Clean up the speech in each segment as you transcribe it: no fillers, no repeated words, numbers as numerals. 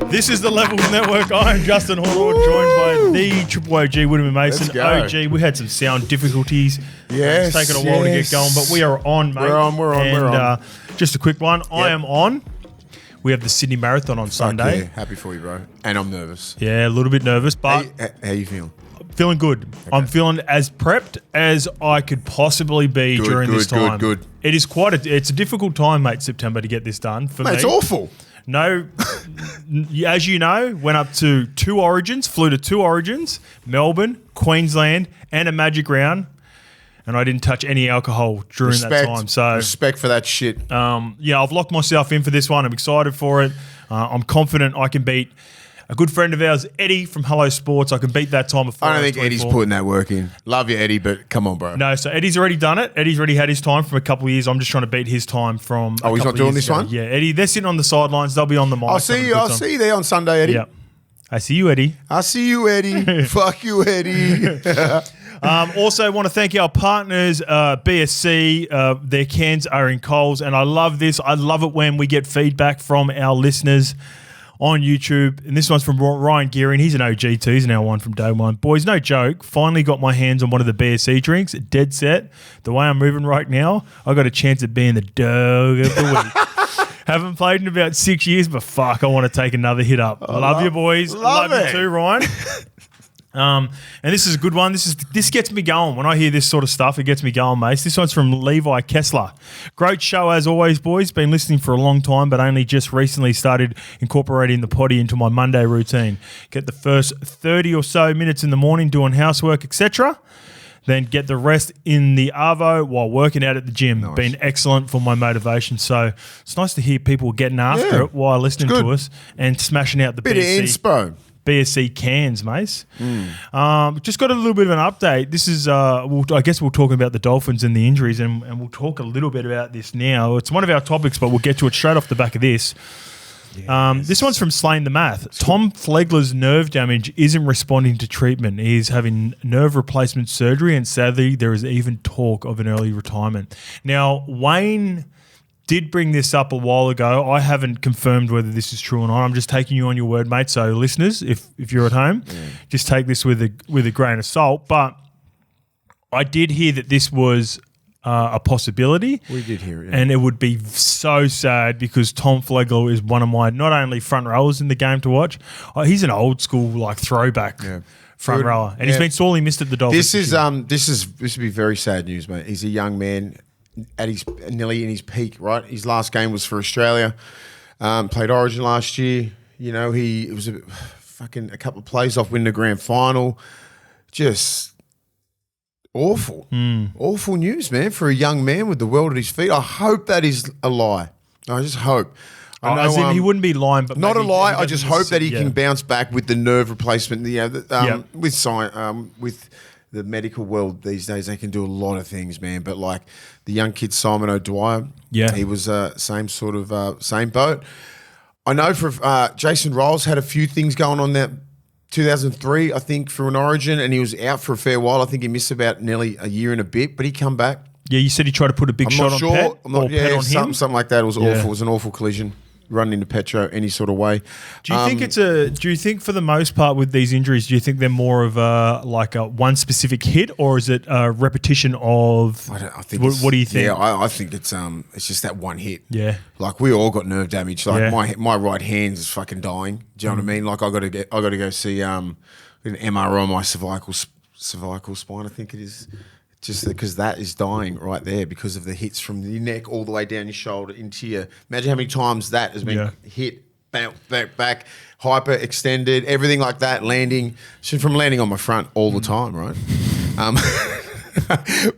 This is the Levels Network. I am Justin Hornor, joined by the Triple OG, William Mason. OG, we had some sound difficulties. Yes, it's taken a while to get going, but we are on, mate. We're on. Just a quick one. Yep. I am on. We have the Sydney Marathon on Sunday. Yeah. Happy for you, bro. And I'm nervous. Yeah, a little bit nervous, but... How you feeling? Feeling good. Okay. I'm feeling as prepped as I could possibly be during this time. Good. It is it's a difficult time, mate, September, to get this done for me. It's awful. No, as you know, went up to flew to two origins, Melbourne, Queensland, and a Magic Round, and I didn't touch any alcohol during that time. So respect for that shit. Yeah, I've locked myself in for this one. I'm excited for it. I'm confident I can beat a good friend of ours, Eddie from Hello Sports. I can beat that time of 4 I don't think Eddie's putting that work in. Love you, Eddie, but come on, bro. No, so Eddie's already done it. Eddie's already had his time from a couple of years. I'm just trying to beat his time from Oh, he's not doing this one? Yeah, Eddie, they're sitting on the sidelines. They'll be on the mic. I'll see you there on Sunday, Eddie. Yeah. I see you, Eddie. I see you, Eddie. Fuck you, Eddie. Also want to thank our partners, BSC. Their cans are in Coles, and I love this. I love it when we get feedback from our listeners on YouTube, and this one's from Ryan Gearing. He's an OG too. He's now one from day one. Boys, no joke. Finally got my hands on one of the BSC drinks. Dead set. The way I'm moving right now, I got a chance at being the dog of the week. Haven't played in about 6 years, but fuck, I want to take another hit up. Love you, boys. Love you too, Ryan. And this is a good one. This gets me going. When I hear this sort of stuff, it gets me going, mate. This one's from Levi Kessler. Great show as always, boys. Been listening for a long time, but only just recently started incorporating the potty into my Monday routine. Get the first 30 or so minutes in the morning doing housework, etc. Then get the rest in the arvo while working out at the gym. Nice. Been excellent for my motivation. So it's nice to hear people getting after it while listening to us and smashing out the bit BSC. Of inspo. BSC cans, Mace. Just got a little bit of an update. This is, I guess we'll talk about the Dolphins and the injuries, and we'll talk a little bit about this now. It's one of our topics, but we'll get to it straight off the back of this. Yes. This one's from Slaying the Math. Tom Flegler's nerve damage isn't responding to treatment. He's having nerve replacement surgery, and sadly, there is even talk of an early retirement. Now, Wayne did bring this up a while ago. I haven't confirmed whether this is true or not. I'm just taking you on your word, mate. So, listeners, if you're at home, just take this with a grain of salt. But I did hear that this was a possibility. We did hear it. Yeah. And it would be so sad because Tom Flegler is one of my not only front rowers in the game to watch, he's an old school throwback front rower. And he's been sorely missed at the Dolphins. This would be very sad news, mate. He's a young man at nearly in his peak, right? His last game was for Australia. Played Origin last year. You know, it was a couple of plays off winning the grand final. Just awful. Awful news, man, for a young man with the world at his feet. I hope that is a lie. I just hope. I know, as in he wouldn't be lying, but not a lie. I just hope that he can bounce back with the nerve replacement. With science, with the medical world these days, they can do a lot of things, man. But like the young kid Simon O'Dwyer, he was same sort of same boat. I know for Jason Riles had a few things going on that 2003, I think, for an Origin, and he was out for a fair while. I think he missed about nearly a year and a bit, but he come back. Yeah, you said he tried to put a big shot on Pet. Pet on him? Something like that. It was awful. It was an awful collision. Running into Petro any sort of way. Do you think for the most part with these injuries, do you think they're more of a one specific hit, or is it a repetition of? I think. What do you think? Yeah, I think it's just that one hit. Yeah, like we all got nerve damage. Like my right hand is fucking dying. Do you know what I mean? Like I got to go see an MRI on my cervical spine. I think it is. Just because that is dying right there because of the hits from the neck all the way down your shoulder into your. Imagine how many times that has been hit, back, hyper extended, everything like that. Landing on my front all the time, right?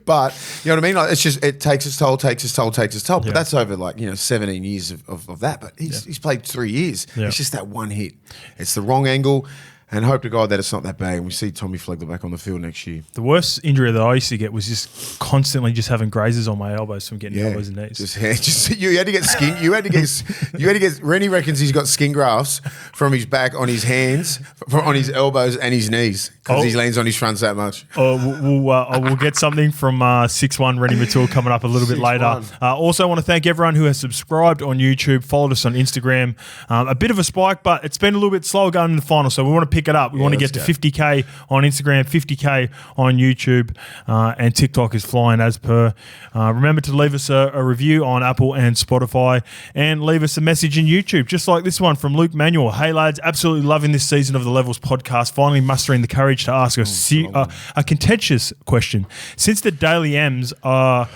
But you know what I mean. Like, it's just it takes its toll. But that's over 17 years of that. But he's played 3 years. Yeah. It's just that one hit. It's the wrong angle. and hope to God that it's not that bad. And we see Tommy Flegler back on the field next year. The worst injury that I used to get was just constantly just having grazes on my elbows from getting elbows and knees. You had to get skin. You had to get. Rennie reckons he's got skin grafts from his back, on his hands, on his elbows, and his knees because he leans on his fronts that much. We'll get something from 6'1" Rennie Matul coming up a little bit later. Also, want to thank everyone who has subscribed on YouTube, followed us on Instagram. A bit of a spike, but it's been a little bit slower going in the final, so we want to pick it up. We want to get to 50K on Instagram, 50K on YouTube, and TikTok is flying as per. Remember to leave us a review on Apple and Spotify, and leave us a message in YouTube, just like this one from Luke Manuel. Hey lads, absolutely loving this season of the Levels podcast. Finally mustering the courage to ask a contentious question. Since the Daily M's are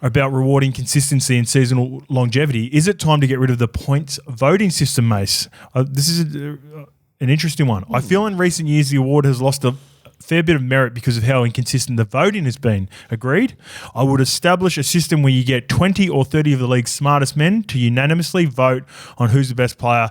about rewarding consistency and seasonal longevity, is it time to get rid of the points voting system, Mace? This is an interesting one. I feel in recent years the award has lost a fair bit of merit because of how inconsistent the voting has been. Agreed? I would establish a system where you get 20 or 30 of the league's smartest men to unanimously vote on who's the best player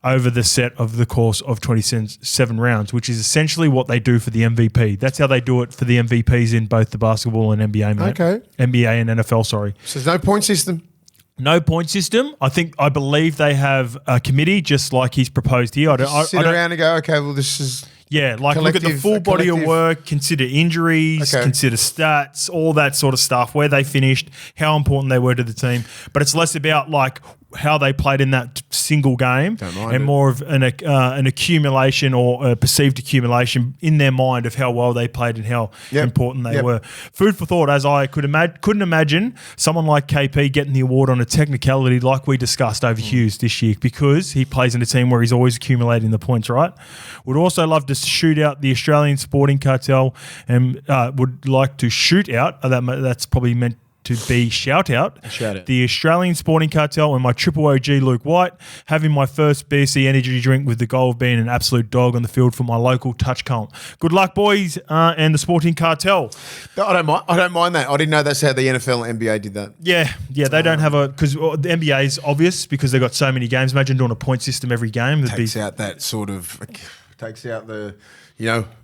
over the set of the course of 27 rounds, which is essentially what they do for the MVP. That's how they do it for the MVPs in both the basketball and NBA, mate. Okay. NBA and NFL, sorry. So there's no point system? No point system. I believe they have a committee just like he's proposed here. Sit around and go, okay, well, this is... Yeah, like look at the full body of work, consider injuries, consider stats, all that sort of stuff, where they finished, how important they were to the team. But it's less about like how they played in that single game and more of an accumulation or a perceived accumulation in their mind of how well they played and how important they were. Food for thought, as I couldn't imagine someone like KP getting the award on a technicality like we discussed over Hughes this year, because he plays in a team where he's always accumulating the points, right? Would also love to shoot out the Australian Sporting Cartel and would like to shoot out, that's probably meant to be shout out the Australian Sporting Cartel and my triple OG Luke White, having my first BSC energy drink with the goal of being an absolute dog on the field for my local touch comp. Good luck, boys, and the Sporting Cartel. No, I don't mind that. I didn't know that's how the NFL and NBA did that. Yeah, they don't have because the NBA is obvious because they've got so many games. Imagine doing a point system every game. Takes out the...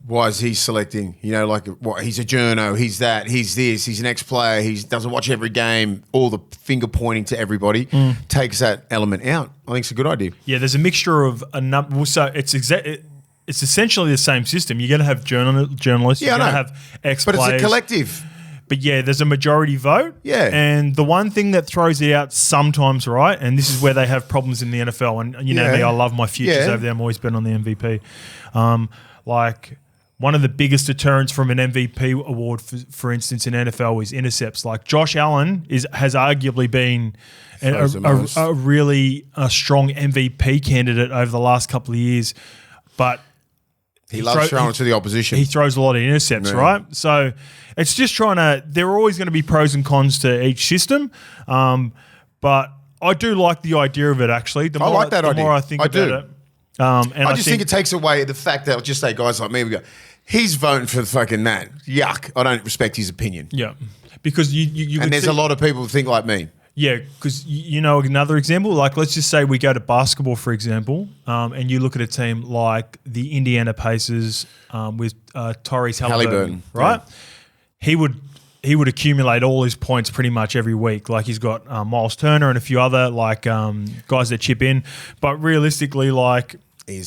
why is he selecting? Like what? He's a journo. He's that. He's this. He's an ex-player. He doesn't watch every game. All the finger pointing to everybody takes that element out. I think it's a good idea. Yeah, there's a mixture of a number. So it's essentially the same system. You're going to have journalists. You're going to have ex-players. But it's a collective. But yeah, there's a majority vote. Yeah. And the one thing that throws it out sometimes, right, and this is where they have problems in the NFL, and you know me, I love my futures over there. I'm always been on the MVP. Like one of the biggest deterrents from an MVP award, for instance, in NFL is intercepts. Like Josh Allen has arguably been a really strong MVP candidate over the last couple of years, but he loves throwing it to the opposition. He throws a lot of intercepts, right? So it's just there are always going to be pros and cons to each system, but I do like the idea of it, actually. The more I think about it. And I just think it takes away the fact that, I'll just say guys like me, we go, he's voting for fucking that. Yuck. I don't respect his opinion. Yeah. Because you and there's a lot of people who think like me. Yeah, because another example, like let's just say we go to basketball, for example, and you look at a team like the Indiana Pacers with Tyrese Halliburton, right? Yeah. He would accumulate all his points pretty much every week. Like he's got Miles Turner and a few other guys that chip in, but realistically,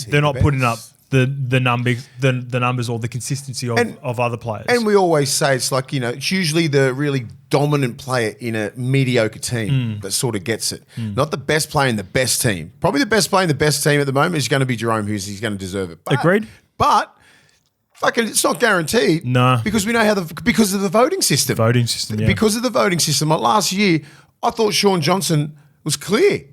they're not putting up the numbers or the consistency of other players. And we always say it's usually the really dominant player in a mediocre team that sort of gets it. Not the best player in the best team. Probably the best player in the best team at the moment is going to be Jerome Hughes. He's going to deserve it. Agreed. But fucking, it's not guaranteed. No. Because we know because of the voting system. Yeah. Because of the voting system. Like last year, I thought Sean Johnson was clear.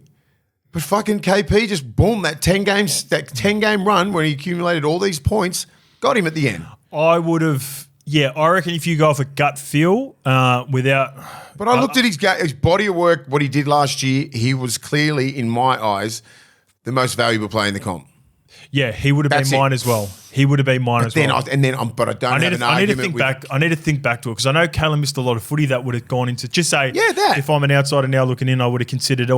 But fucking KP just boom, that 10 game run when he accumulated all these points, got him at the end. I reckon if you go off a gut feel without... But I looked at his body of work, what he did last year, he was clearly, in my eyes, the most valuable player in the comp. Yeah, he would have been mine as well. He would have been mine as well. But I don't have an argument. I need to think back to it because I know Kalen missed a lot of footy that would have gone into if I'm an outsider now looking in, I would have considered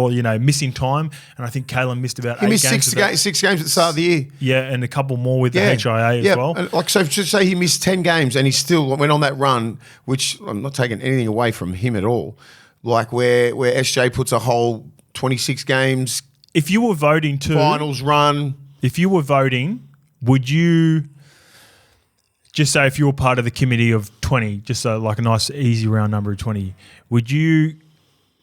missing time, and I think Kalen missed about 8 games. He missed 6 games at the start of the year. Yeah, and a couple more with the HIA as well. Like so, to say he missed 10 games and he still went on that run, which I'm not taking anything away from him at all. Like where SJ puts a whole 26 games. If you were voting too, finals run. If you were voting, would you just say if you were part of the committee of 20, just like a nice easy round number of 20, would you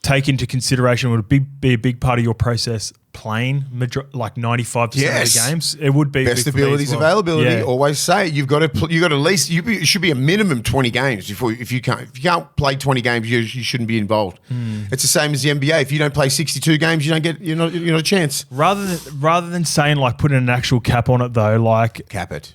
take into consideration, would it be a big part of your process playing like 95% of the games? It would be best abilities, availability. Yeah. Always say you've got to at least it should be a minimum 20 games before if you can't play 20 games you shouldn't be involved. It's the same as the NBA. If you don't play 62 games, you're not a chance. Rather than saying like putting an actual cap on it though, like cap it.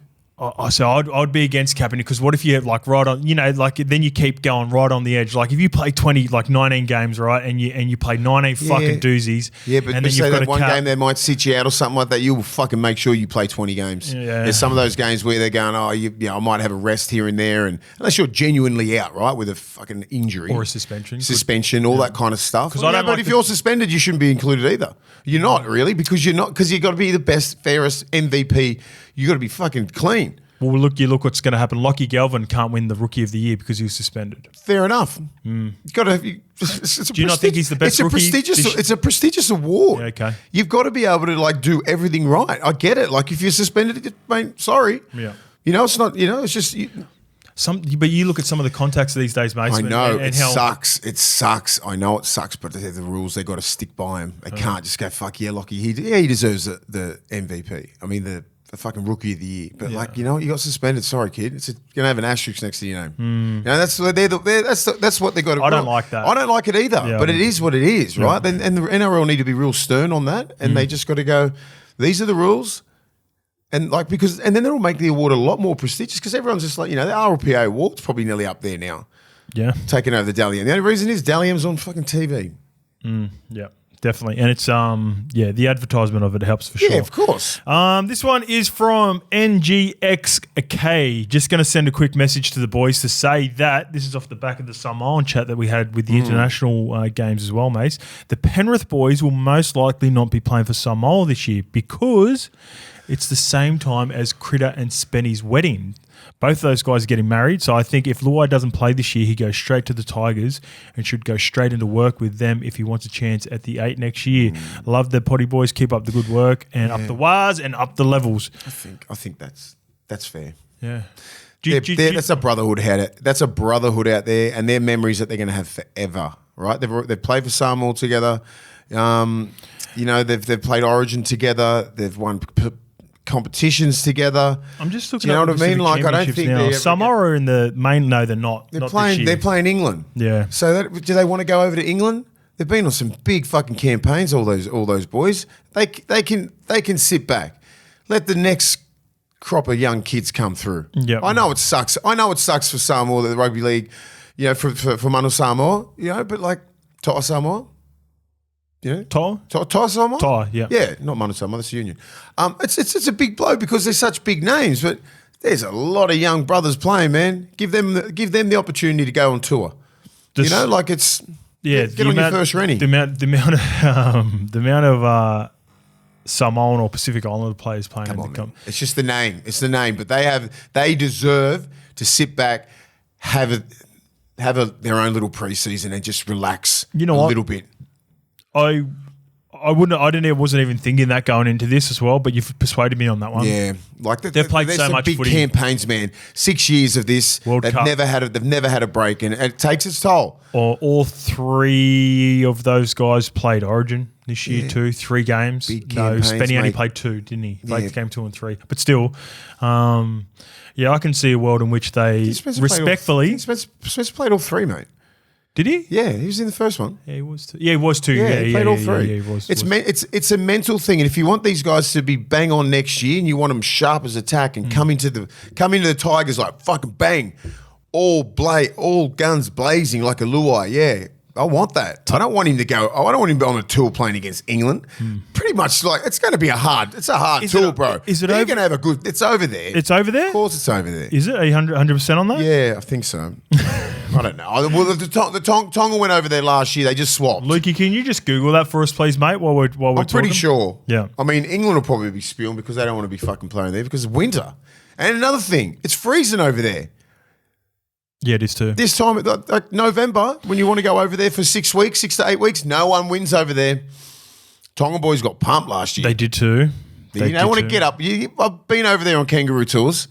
So I'd be against capping it because what if you like right on, then you keep going right on the edge. Like if you play 19 games, right, and you play 19 fucking doozies. Yeah, but and then say that one game they might sit you out or something like that, you'll fucking make sure you play 20 games. Yeah. There's some of those games where they're going, I might have a rest here and there, and unless you're genuinely out, right, with a fucking injury or a suspension, all that kind of stuff. But if you're suspended, you shouldn't be included either. You're not really because you've got to be the best, fairest MVP. You got to be fucking clean. Well, look what's going to happen. Lockie Galvin can't win the Rookie of the Year because he was suspended. Fair enough. Do you not think he's the best rookie? It's a prestigious award. Yeah, okay. You've got to be able to like do everything right. I get it. Like if you're suspended, mate, sorry. Yeah. It's not. It's just. But you look at some of the contacts these days, mate. I know it sucks. It sucks. I know it sucks, but they're the rules. They got to stick by him. They can't just go fuck yeah, Lockie. He deserves the MVP. I mean the fucking Rookie of the Year. But you got suspended. Sorry, kid. It's gonna have an asterisk next to your name. That's what they got to. I don't like that. I don't like it either. But it is what it is, right? And the NRL need to be real stern on that, and they just got to go. These are the rules. And then they'll make the award a lot more prestigious because everyone's just like, the RLPA award's probably nearly up there now. Yeah. Taking over the Dally M. The only reason is Dally M's on fucking TV. Yeah, definitely. And it's, the advertisement of it helps for sure. Yeah, of course. This one is from NGXK. Just going to send a quick message to the boys to say that this is off the back of the Samoan chat that we had with the international games as well, mates. The Penrith boys will most likely not be playing for Samoa this year because it's the same time as Critter and Spenny's wedding. Both of those guys are getting married, so I think if Luai doesn't play this year, he goes straight to the Tigers and should go straight into work with them if he wants a chance at the 8 next year. Love the potty boys. Keep up the good work and up the wires and up the levels. I think that's fair. Yeah. That's a brotherhood That's a brotherhood out there, and they're memories that they're going to have forever, right? They've played for Samoa together. They've played Origin together. They've won competitions together. I'm just looking. Do you know what I mean? Like I don't think they're Samoa are in the main. No, they're not. They're playing England. Yeah. So do they want to go over to England? They've been on some big fucking campaigns. All those boys. They can sit back. Let the next crop of young kids come through. Yeah. I know it sucks. For Samoa, the rugby league. For Manu Samoa. But like Toa Samoa. Toa Samoa? Toa, yeah. Yeah, not Manu Samoa, that's the union. It's a big blow because they're such big names, but there's a lot of young brothers playing, man. Give them the opportunity to go on tour. Get on your first rennie. The amount of Samoan or Pacific Islander players playing it's just the name. It's the name, but they deserve to sit back, have their own little preseason and just relax a little bit. I wasn't even thinking that going into this as well, but you've persuaded me on that one. Yeah, they've played so much big footy. Campaigns, man. 6 years of this, they've never had a break, and it takes its toll. All 3 of those guys played Origin this year too. 3 games. Big campaigns, Spenny only played 2, didn't he? Played game 2 and 3, but still, I can see a world in which they respectfully. Spencer played all 3, mate. Did he? Yeah, he was in the first one. Yeah, he was too. Yeah, he was too. Yeah, he played all 3. Yeah, he was. It's a mental thing, and if you want these guys to be bang on next year, and you want them sharp as attack, and come into the Tigers like fucking bang, all guns blazing like a Luai. Yeah, I want that. I don't want him to go. I don't want him on a tour playing against England. Pretty much like it's going to be a hard tour, bro. Is it They're over? going to have a good. It's over there. It's over there? Of course, it's over there. Is it? Are you 100% on that? Yeah, I think so. I don't know. Well, the Tonga went over there last year. They just swapped. Lukey, can you just Google that for us, please, mate, while we're I'm pretty sure. Yeah. I mean, England will probably be spewing because they don't want to be fucking playing there because of winter. And another thing, it's freezing over there. Yeah, it is too. This time, like November, when you want to go over there for 6 weeks, 6 to 8 weeks, no one wins over there. Tonga boys got pumped last year. They did too. You don't want to get up. I've been over there on kangaroo tours.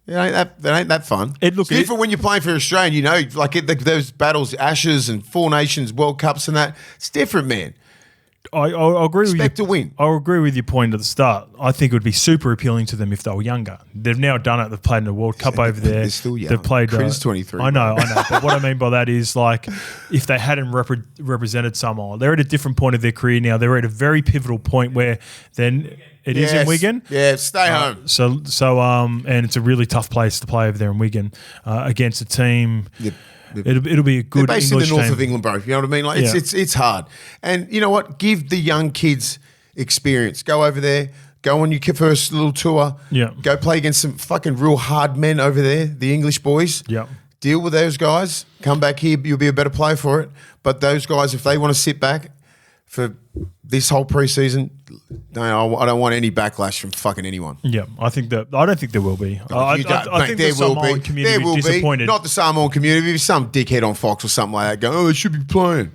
It ain't that fun. It's different when you're playing for Australia. You know, like those battles, Ashes and Four Nations World Cups and that. It's different, man. I agree with you. Expect to win. I agree with your point at the start. I think it would be super appealing to them if they were younger. They've now done it. They've played in the World Cup over there. They're still young. They've played. Chris 23. I know. But what I mean by that is like if they hadn't represented Samoa, they're at a different point of their career now. They're at a very pivotal point where then it is in Wigan. Yeah, stay home. So and it's a really tough place to play over there in Wigan against a team. Yep. It'll be a good They're based English in the north team. of England, bro. You know what I mean? Like it's hard. And you know what? Give the young kids experience. Go over there. Go on your first little tour. Yeah. Go play against some fucking real hard men over there, the English boys. Yeah. Deal with those guys. Come back here. You'll be a better player for it. But those guys, if they want to sit back for this whole preseason, no, I don't want any backlash from fucking anyone. Yeah, I don't think there will be. I think there the Samoan community There will is disappointed. be. Not the Samoan community. If some dickhead on Fox or something like that go, they should be playing.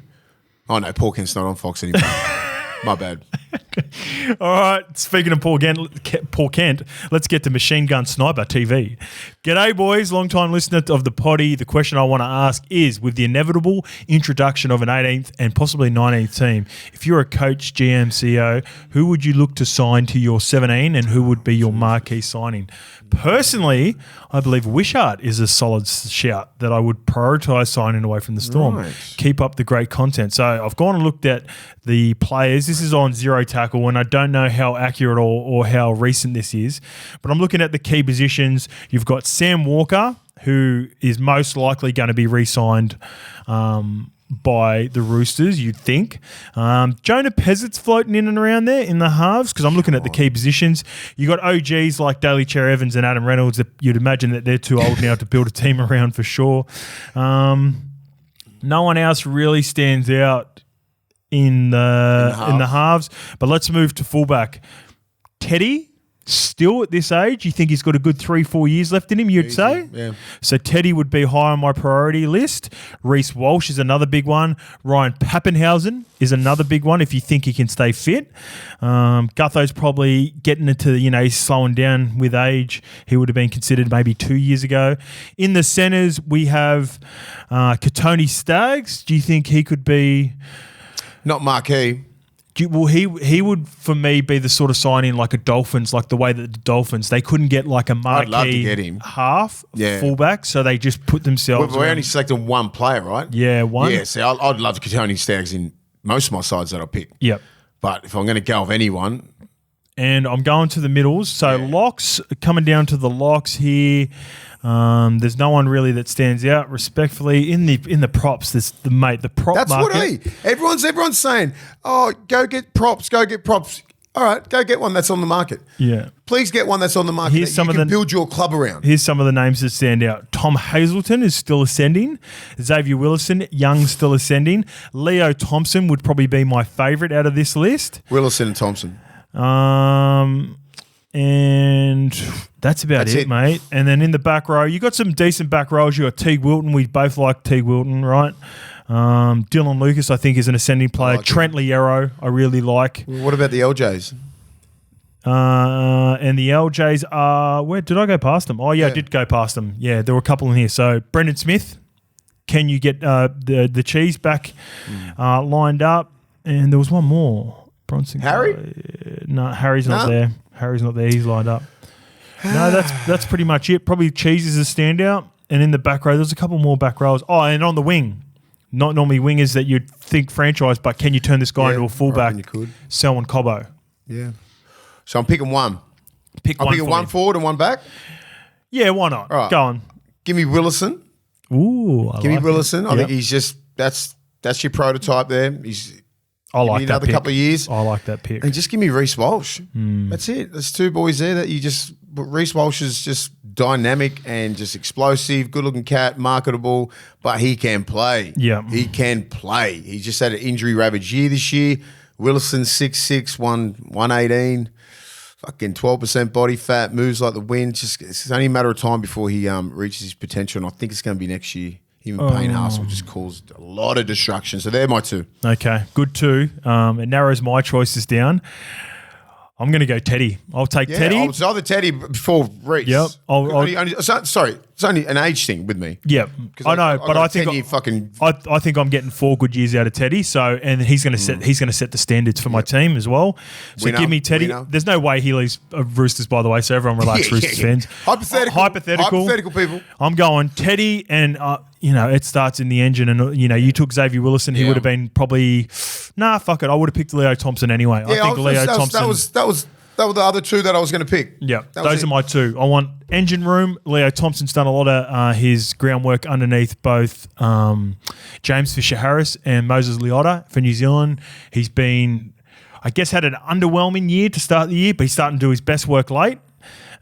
Oh no, Paul Kent's not on Fox anymore. My bad. All right. Speaking of Paul Kent, let's get to Machine Gun Sniper TV. G'day, boys. Long-time listener of the potty. The question I want to ask is, with the inevitable introduction of an 18th and possibly 19th team, if you're a coach, GM, CEO, who would you look to sign to your 17 and who would be your marquee signing? Personally, I believe Wishart is a solid shout that I would prioritise signing away from the Storm. Right. Keep up the great content. So I've gone and looked at the players. This is on Zero Tackle, and I don't know how accurate or how recent this is, but I'm looking at the key positions. You've got Sam Walker, who is most likely going to be re-signed by the Roosters, you'd think. Jonah Pezzett's floating in and around there in the halves because I'm looking at the key positions. You got OGs like Daly Cherry Evans and Adam Reynolds that you'd imagine that they're too old now to build a team around for sure. No one else really stands out in the halves. But let's move to fullback. Teddy, still at this age, you think he's got a good 3-4 years left in him, you'd say? Yeah. So Teddy would be high on my priority list. Reece Walsh is another big one. Ryan Pappenhausen is another big one if you think he can stay fit. Gutho's probably getting into, he's slowing down with age. He would have been considered maybe 2 years ago. In the centres, we have Katoni Staggs. Do you think he could be... Not marquee. Well, he would, for me, be the sort of signing like a Dolphins, like the way that the Dolphins, they couldn't get like a marquee I'd love to get him. fullback, so they just put themselves... We're only selecting one player, right? Yeah, one. Yeah, see, I'd love Katoni Staggs in most of my sides that I pick. Yep. But if I'm going to go with anyone... And I'm going to the middles. So locks, coming down to the locks here, there's no one really that stands out. Respectfully, in the props, there's the prop That's market. Everyone's saying, oh, go get props. All right, go get one that's on the market. Yeah. Please get one that's on the market that you can build your club around. Here's some of the names that stand out. Tom Hazelton is still ascending. Xavier Willison, young, still ascending. Leo Thompson would probably be my favourite out of this list. Willison and Thompson. And that's it, mate. And then in the back row, you got some decent back rows. You got Teague Wilton. We both like Teague Wilton, right? Dylan Lucas, I think, is an ascending player. Trent Liero, I really like. What about the LJs? And the LJs are... Where did I go past them? Oh, yeah, I did go past them. Yeah, there were a couple in here. So, Brendan Smith, can you get the cheese back lined up? And there was one more. Bronson. Harry? No, Harry's not there. Harry's not there. He's lined up. No, that's pretty much it. Probably Cheese is a standout. And in the back row, there's a couple more back rows. Oh, and on the wing. Not normally wingers that you'd think franchise, but can you turn this guy into a fullback? You could. Selwyn Cobbo. Yeah. So I'm picking one. I'm picking one forward and one back? Yeah, why not? All right. Go on. Give me Willison. Ooh, Give me Willison. I think he's just... That's your prototype there. I like that another pick. couple of years. I like that pick. And just give me Reece Walsh. That's it. There's two boys there that you just. But Reece Walsh is just dynamic and just explosive, good-looking cat, marketable, but he can play. Yeah. He can play. He just had an injury-ravaged year this year. Wilson, 6'6", 118, fucking 12% body fat, moves like the wind. It's only a matter of time before he reaches his potential, and I think it's going to be next year. Him and Payne Haas will just cause a lot of destruction. So they're my two. Okay, good two. It narrows my choices down. I'm going to go Teddy. I'll take Teddy. It's either Teddy before Reece. Yep. Sorry, it's only an age thing with me. Yep. I know, but I think I think I'm getting 4 good years out of Teddy. So, and he's going to set the standards for my team as well. So give me Teddy. There's no way he leaves Roosters, by the way. So everyone relax, Roosters fans. Hypothetical people. I'm going Teddy, and it starts in the engine. And you took Xavier Willison. He would have been probably fuck it. I would have picked Leo Thompson anyway. Yeah, I think Leo Thompson. That were the other two that I was going to pick. Yeah, those are my two. I want engine room. Leo Thompson's done a lot of his groundwork underneath both James Fisher-Harris and Moses Leota for New Zealand. He's been, I guess, had an underwhelming year to start the year, but he's starting to do his best work late.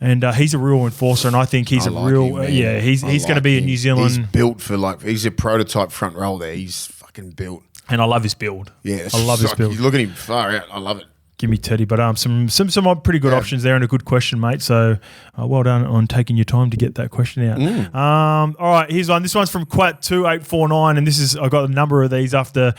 And he's a real enforcer, and I think he's he's going to be in New Zealand. He's built for he's a prototype front row there. He's fucking built. And I love his build. Yeah, I love his build. You look at him far out. I love it. Give me Teddy, but some pretty good options there and a good question, mate. So well done on taking your time to get that question out. All right, here's one. This one's from Quat2849, and I got a number of these after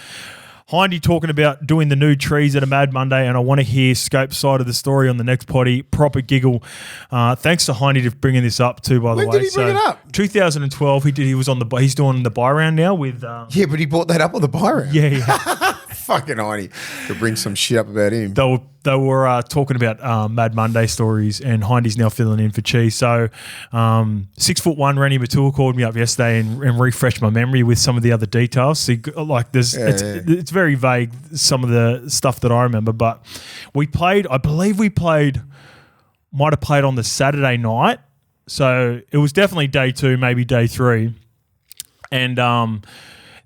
Hindy talking about doing the new trees at a Mad Monday, and I want to hear Scope's side of the story on the next potty. Proper giggle. Thanks to Hindy for bringing this up too, by the way. When did he bring it up? 2012. He's doing the buy round now with. Yeah, but he brought that up on the buy round. Yeah. Fucking Hindy to bring some shit up about him. They were talking about Mad Monday stories, and Hindy's now filling in for Cheese. So 6'1" Randy Matua called me up yesterday and refreshed my memory with some of the other details. So it's very vague, some of the stuff that I remember. But I believe we might have played on the Saturday night. So it was definitely day 2, maybe day 3. And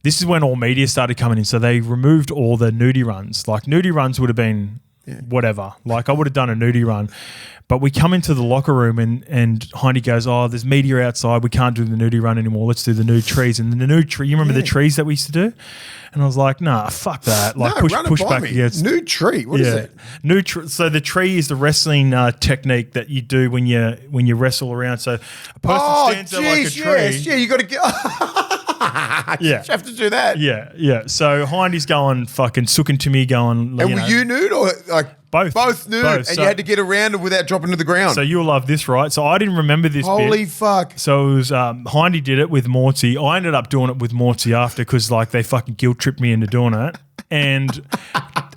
this is when all media started coming in. So they removed all the nudie runs. Like nudie runs would have been whatever. Like I would have done a nudie run. But we come into the locker room and Hindy goes, oh, there's media outside. We can't do the nudie run anymore. Let's do the nude trees. And the nude tree, you remember the trees that we used to do? And I was like, nah, fuck that. Like push back against. Nude tree? What is that? So the tree is the wrestling technique that you do when you wrestle around. So a person stands there like a tree. Yes, you got to get... You have to do that. Yeah. So Hindy's going fucking sooking to me going... And were you nude or like... Both nude, and you had to get around it without dropping to the ground. So you'll love this, right? So I didn't remember this Holy bit. fuck. So it was, Hindy did it with Mortsy. I ended up doing it with Mortsy after because they fucking guilt tripped me into doing it. And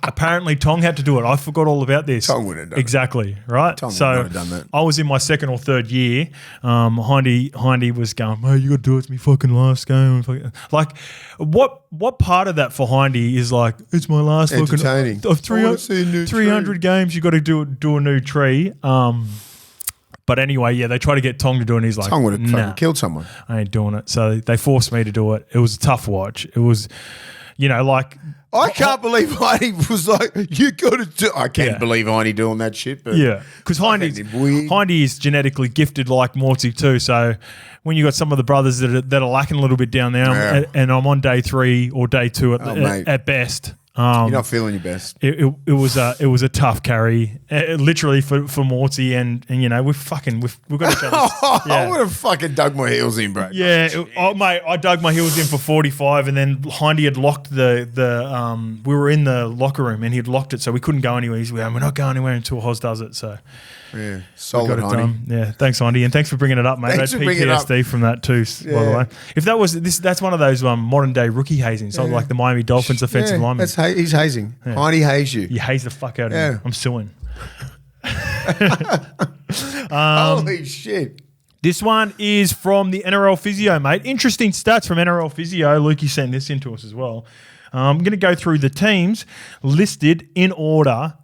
apparently Tong had to do it. I forgot all about this. Tong wouldn't have done exactly, right? Tong would not have done that. I was in my 2nd or 3rd year. Hindy was going, mate, you got to do it. It's my fucking last game. Like, what part of that for Hindy is like, it's my last entertaining. Fucking of 300 games, you got to do a new tree. But anyway, they try to get Tong to do it, and he's like, Tong would have fucking killed someone. I ain't doing it. So they forced me to do it. It was a tough watch. It was, I can't believe Hindy was like, you got to do... I can't believe Hindy doing that shit. But because Hindy is genetically gifted like Mortsy too. So when you got some of the brothers that are lacking a little bit down there, and I'm on day 3 or day 2 at best... you're not feeling your best. It was a tough carry, literally for Mortsy, and we've got each other. I would have fucking dug my heels in, bro. Yeah, mate, I dug my heels in for 45, and then Hindy had locked the we were in the locker room and he'd locked it, so we couldn't go anywhere. He's like, we're not going anywhere until Hoz does it. So yeah, solid, Hindy. Yeah, thanks, Hindy, and thanks for bringing it up, mate. I had PTSD from that too, by the way. If that was that's one of those modern day rookie hazing, so like the Miami Dolphins offensive lineman. He's hazing. Hindy hazed you. You haze the fuck out of me. I'm suing. Holy shit. This one is from the NRL Physio, mate. Interesting stats from NRL Physio. Lukey sent this in to us as well. I'm going to go through the teams listed in order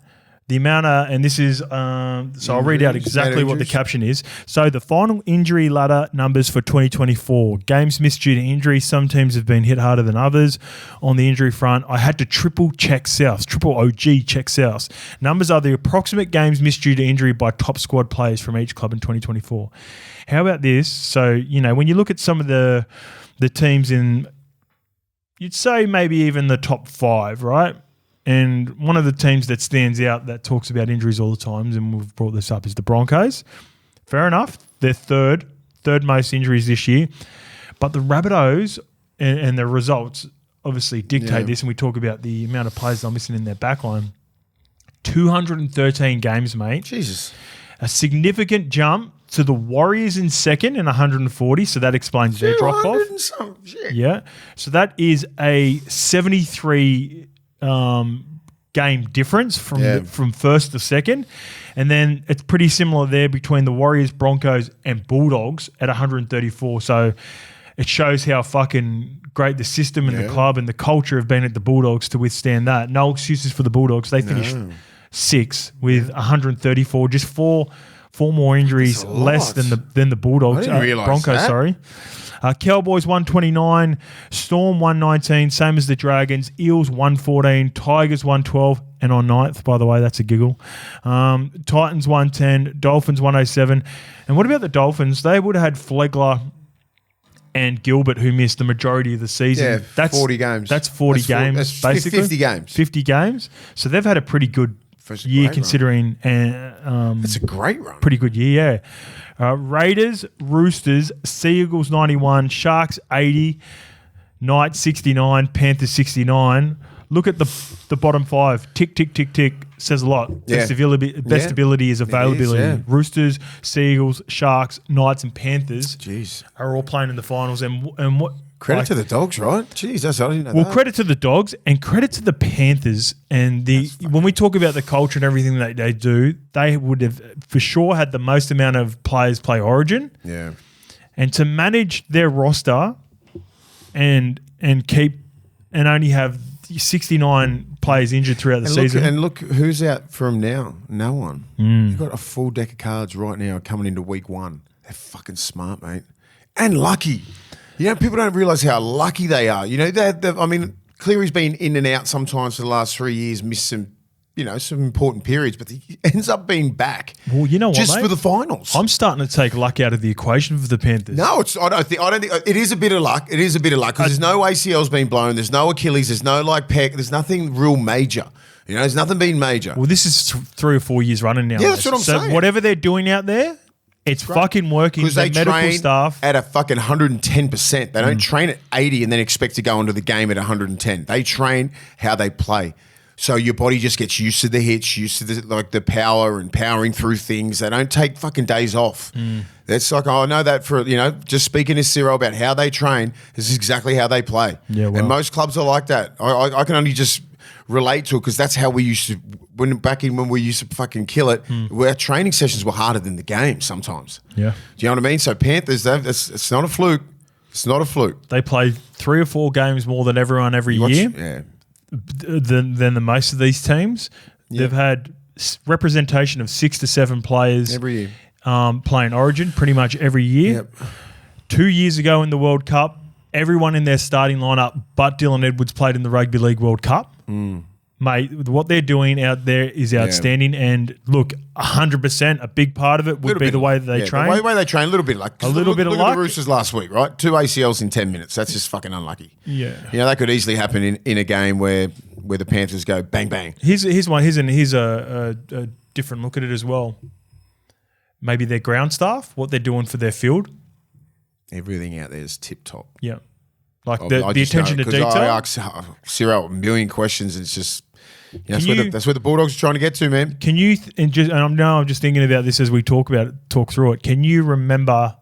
The amount of, and this is, so I'll read out exactly what the caption is. So the final injury ladder numbers for 2024. Games missed due to injury. Some teams have been hit harder than others on the injury front. I had to triple OG check South. Numbers are the approximate games missed due to injury by top squad players from each club in 2024. How about this? So, you know, when you look at some of the teams in, you'd say maybe even the top 5, right? And one of the teams that stands out that talks about injuries all the time, and we've brought this up, is the Broncos. Fair enough. They're third most injuries this year. But the Rabbitohs and their results obviously dictate this, and we talk about the amount of players they're missing in their backline. 213 games, mate. Jesus. A significant jump to the Warriors in second in 140, so that explains their drop-off. Yeah. So that is a 73 game difference from first to second. And then it's pretty similar there between the Warriors, Broncos, and Bulldogs at 134. So it shows how fucking great the system and the club and the culture have been at the Bulldogs to withstand that. No excuses for the Bulldogs. They finished 6th with 134, just four more injuries less than the Bulldogs. I didn't realise Broncos, that. sorry. Cowboys 129, Storm 119, same as the Dragons. Eels 114, Tigers 112, and on 9th, by the way, that's a giggle. Titans 110, Dolphins 107. And what about the Dolphins? They would have had Flegler and Gilbert, who missed the majority of the season. Yeah, that's 40 games. That's 40 games, that's basically. 50 games. 50 games. So they've had a pretty good year considering. It's a great run. Pretty good year, yeah. Raiders, Roosters, Sea Eagles 91, Sharks 80, Knights 69, Panthers 69. Look at the bottom 5. Tick, tick, tick, tick. Says a lot. Yeah. Best ability is availability. It is, yeah. Roosters, Sea Eagles, Sharks, Knights, and Panthers Jeez. are all playing in the finals. And what Credit to the Dogs, right? Jeez, I didn't know that. Well, credit to the Dogs and credit to the Panthers. And when we talk about the culture and everything that they do, they would have for sure had the most amount of players play Origin. Yeah. And to manage their roster and keep and only have 69 players injured throughout the season. And look who's out from now. No one. You've got a full deck of cards right now coming into week 1. They're fucking smart, mate. And lucky. You know, people don't realise how lucky they are. You know, Cleary's been in and out sometimes for the last 3 years, missed some important periods, but he ends up being back. Well, you know what, just mate? for the finals. I'm starting to take luck out of the equation for the Panthers. No, I don't think it is a bit of luck. It is a bit of luck because there's no ACLs been blown, there's no Achilles, there's no pec, there's nothing real major. You know, there's nothing been major. Well, this is 3 or 4 years running now. Yeah, that's what I'm saying. So whatever they're doing out there, it's fucking working. Because they medical train staff at a fucking 110%. They don't train at 80 and then expect to go into the game at 110. They train how they play. So your body just gets used to the hits, used to the power and powering through things. They don't take fucking days off. That's like, I know that for, just speaking to Cyril about how they train, this is exactly how they play. Yeah, well. And most clubs are like that. I can only just relate to it because that's how we used to, when we used to fucking kill it, our training sessions were harder than the game sometimes. Yeah. Do you know what I mean? So Panthers, it's not a fluke. It's not a fluke. They play 3 or 4 games more than everyone every year. Yeah. Than the most of these teams. Yep. They've had representation of 6 to 7 players every year playing Origin pretty much every year. Yep. 2 years ago in the World Cup, everyone in their starting lineup but Dylan Edwards played in the Rugby League World Cup. Mate, what they're doing out there is outstanding. Yeah. And look, 100%, a big part of it would be the way that they train. The way they train, a little bit of luck. Look at the Roosters last week, right? 2 ACLs in 10 minutes. That's just fucking unlucky. Yeah. You know, that could easily happen in a game where the Panthers go bang, bang. Here's a different look at it as well. Maybe their ground staff, what they're doing for their field. Everything out there is tip-top. Yeah. Like the attention to detail. I ask Cyril a million questions and it's just... that's where the Bulldogs are trying to get to, man. Can you I'm just thinking about this as we talk through it. Can you remember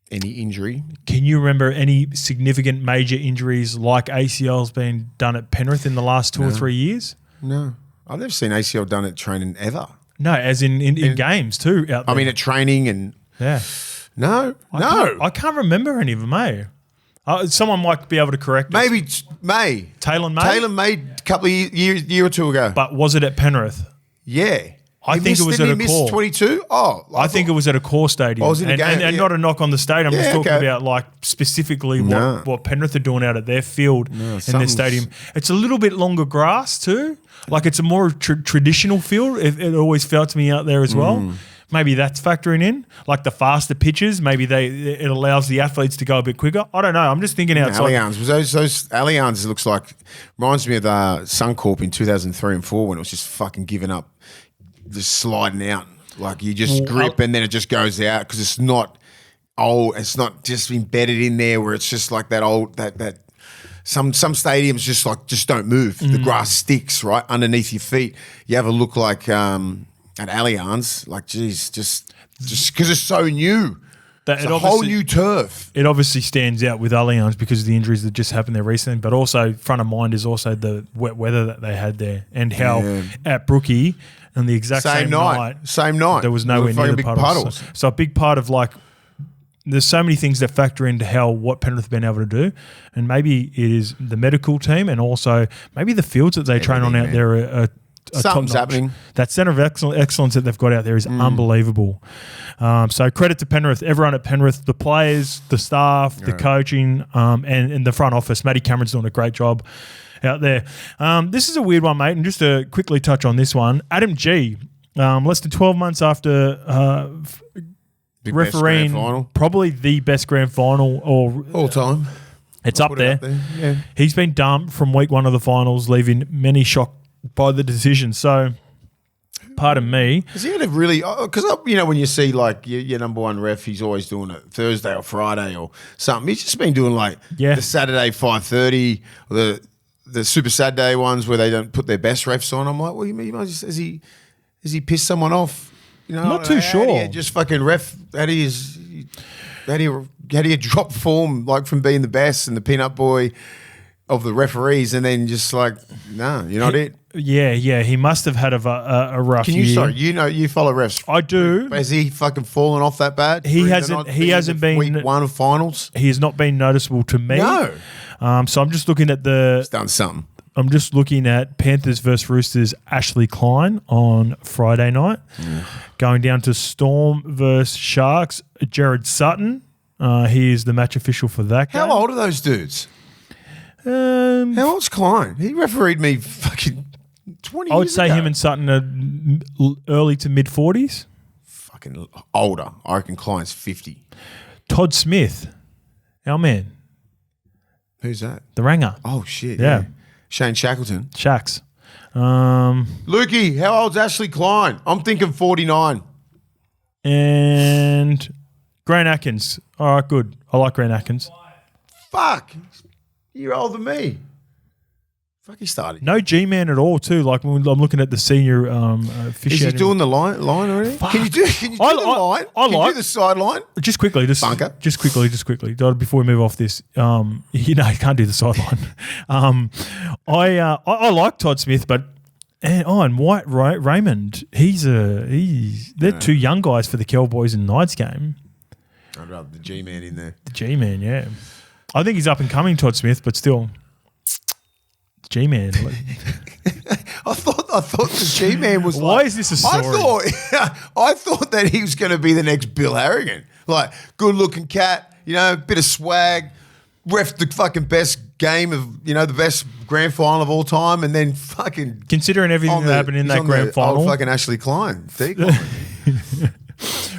any injury? Can you remember any significant major injuries like ACLs being done at Penrith in the last 2 or 3 years? No, I've never seen ACL done at training ever. No, as in games too. Out there. I mean, at training and No. I can't remember any of them. Someone might be able to correct us. Maybe May. Taylor May? Taylor May a couple of year or two ago. But was it at Penrith? Yeah. I think it was at a core. 22? Oh. I think it was at a core stadium. Was in a game, and not a knock on the stadium. I'm just talking about like specifically what Penrith are doing out at their field in their stadium. It's a little bit longer grass too. Like it's a more traditional field. It always felt to me out there as well. Maybe that's factoring in. Like the faster pitches, maybe it allows the athletes to go a bit quicker. I don't know. I'm just thinking outside. Allianz. Those Allianz looks like, reminds me of Suncorp in 2003 and 4 when it was just fucking giving up. Just sliding out, like you just grip and then it just goes out because it's not old. It's not just embedded in there where it's just like that old that some stadiums just don't move. The grass sticks right underneath your feet. You have a look like at Allianz, like geez, just because it's so new. It's a whole new turf. It obviously stands out with Allianz because of the injuries that just happened there recently, but also front of mind is also the wet weather that they had there and how at Brookie and the exact same night, there was nowhere near the puddles. So a big part of like, there's so many things that factor into what Penrith have been able to do, and maybe it is the medical team and also maybe the fields that they train on out there are something's happening. That centre of excellence that they've got out there is unbelievable. So credit to Penrith, everyone at Penrith, the players, the staff, the coaching, and the front office. Matty Cameron's doing a great job out there. This is a weird one, mate, and just to quickly touch on this one, Adam G, less than 12 months after refereeing probably the best grand final or all time. It's up there. Yeah. He's been dumped from week one of the finals, leaving many shocked by the decision. So, pardon me. Is he going to really? Because when you see like your number one ref, he's always doing it Thursday or Friday or something. He's just been doing like the Saturday 5:30, the Super Saturday ones where they don't put their best refs on. I'm like, well, has he pissed someone off? Not too sure. How do you just fucking ref? How do you drop form like from being the best and the peanut boy of the referees, and then just like, no, you're not it. Yeah. He must have had a rough year. Sorry, you follow refs. I do. Has he fucking fallen off that bad? He hasn't been week one of finals. He has not been noticeable to me. No. So I'm just looking at He's done something. I'm just looking at Panthers versus Roosters, Ashley Klein on Friday night. Going down to Storm versus Sharks, Jared Sutton. He is the match official for that game. How old are those dudes? How old's Klein? He refereed me fucking 20 years ago. I would say him and Sutton are early to mid-40s. Fucking older. I reckon Klein's 50. Todd Smith, our man. Who's that? The Ranger. Oh, shit. Yeah. Shane Shackleton. Shacks. Lukey, how old's Ashley Klein? I'm thinking 49. And Grant Atkins. All right, good. I like Grant Atkins. Fuck. You're older than me. Fuck, he started. No G-man at all, too. Like when I'm looking at the senior officiating. Is he doing the line already? Fuck. Can you do the line? Can you do the sideline? Just quickly. Bunker. Just quickly. Before we move off this, you can't do the sideline. I like Todd Smith, but and White Raymond, they're two young guys for the Cowboys in Knights game. I'd rather the G-man in there. The G-man, yeah. I think he's up and coming, Todd Smith, but still, G-man. I thought the G-man was. Why is this a story? I thought that he was going to be the next Bill Harrigan, like good-looking cat, bit of swag, ref the fucking best game of the best grand final of all time, and then fucking considering everything that happened in that grand final, old fucking Ashley Klein.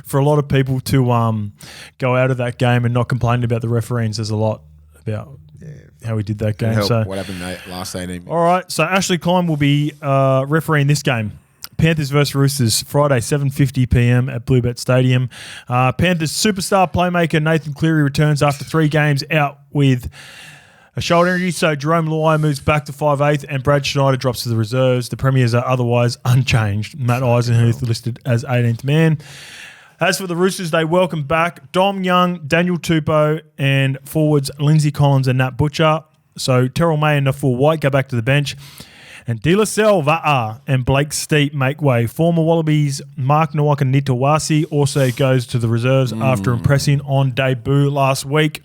For a lot of people to go out of that game and not complain about the refereeing says a lot about how we did that game. So what happened last 18 minutes. All right, so Ashley Klein will be refereeing this game. Panthers versus Roosters, Friday, 7:50 p.m. at Bluebet Stadium. Panthers superstar playmaker Nathan Cleary returns after 3 games out with a shoulder injury, so Jerome Luai moves back to 5'8", and Brad Schneider drops to the reserves. The Premiers are otherwise unchanged. Matt Eisenhuth listed as 18th man. As for the Roosters, they welcome back Dom Young, Daniel Tupou, and forwards Lindsay Collins and Nat Butcher. So Terrell May and Naful White go back to the bench. And De La Selva and Blake Steep make way. Former Wallabies Mark Nawaka-Nitawasi also goes to the reserves after impressing on debut last week.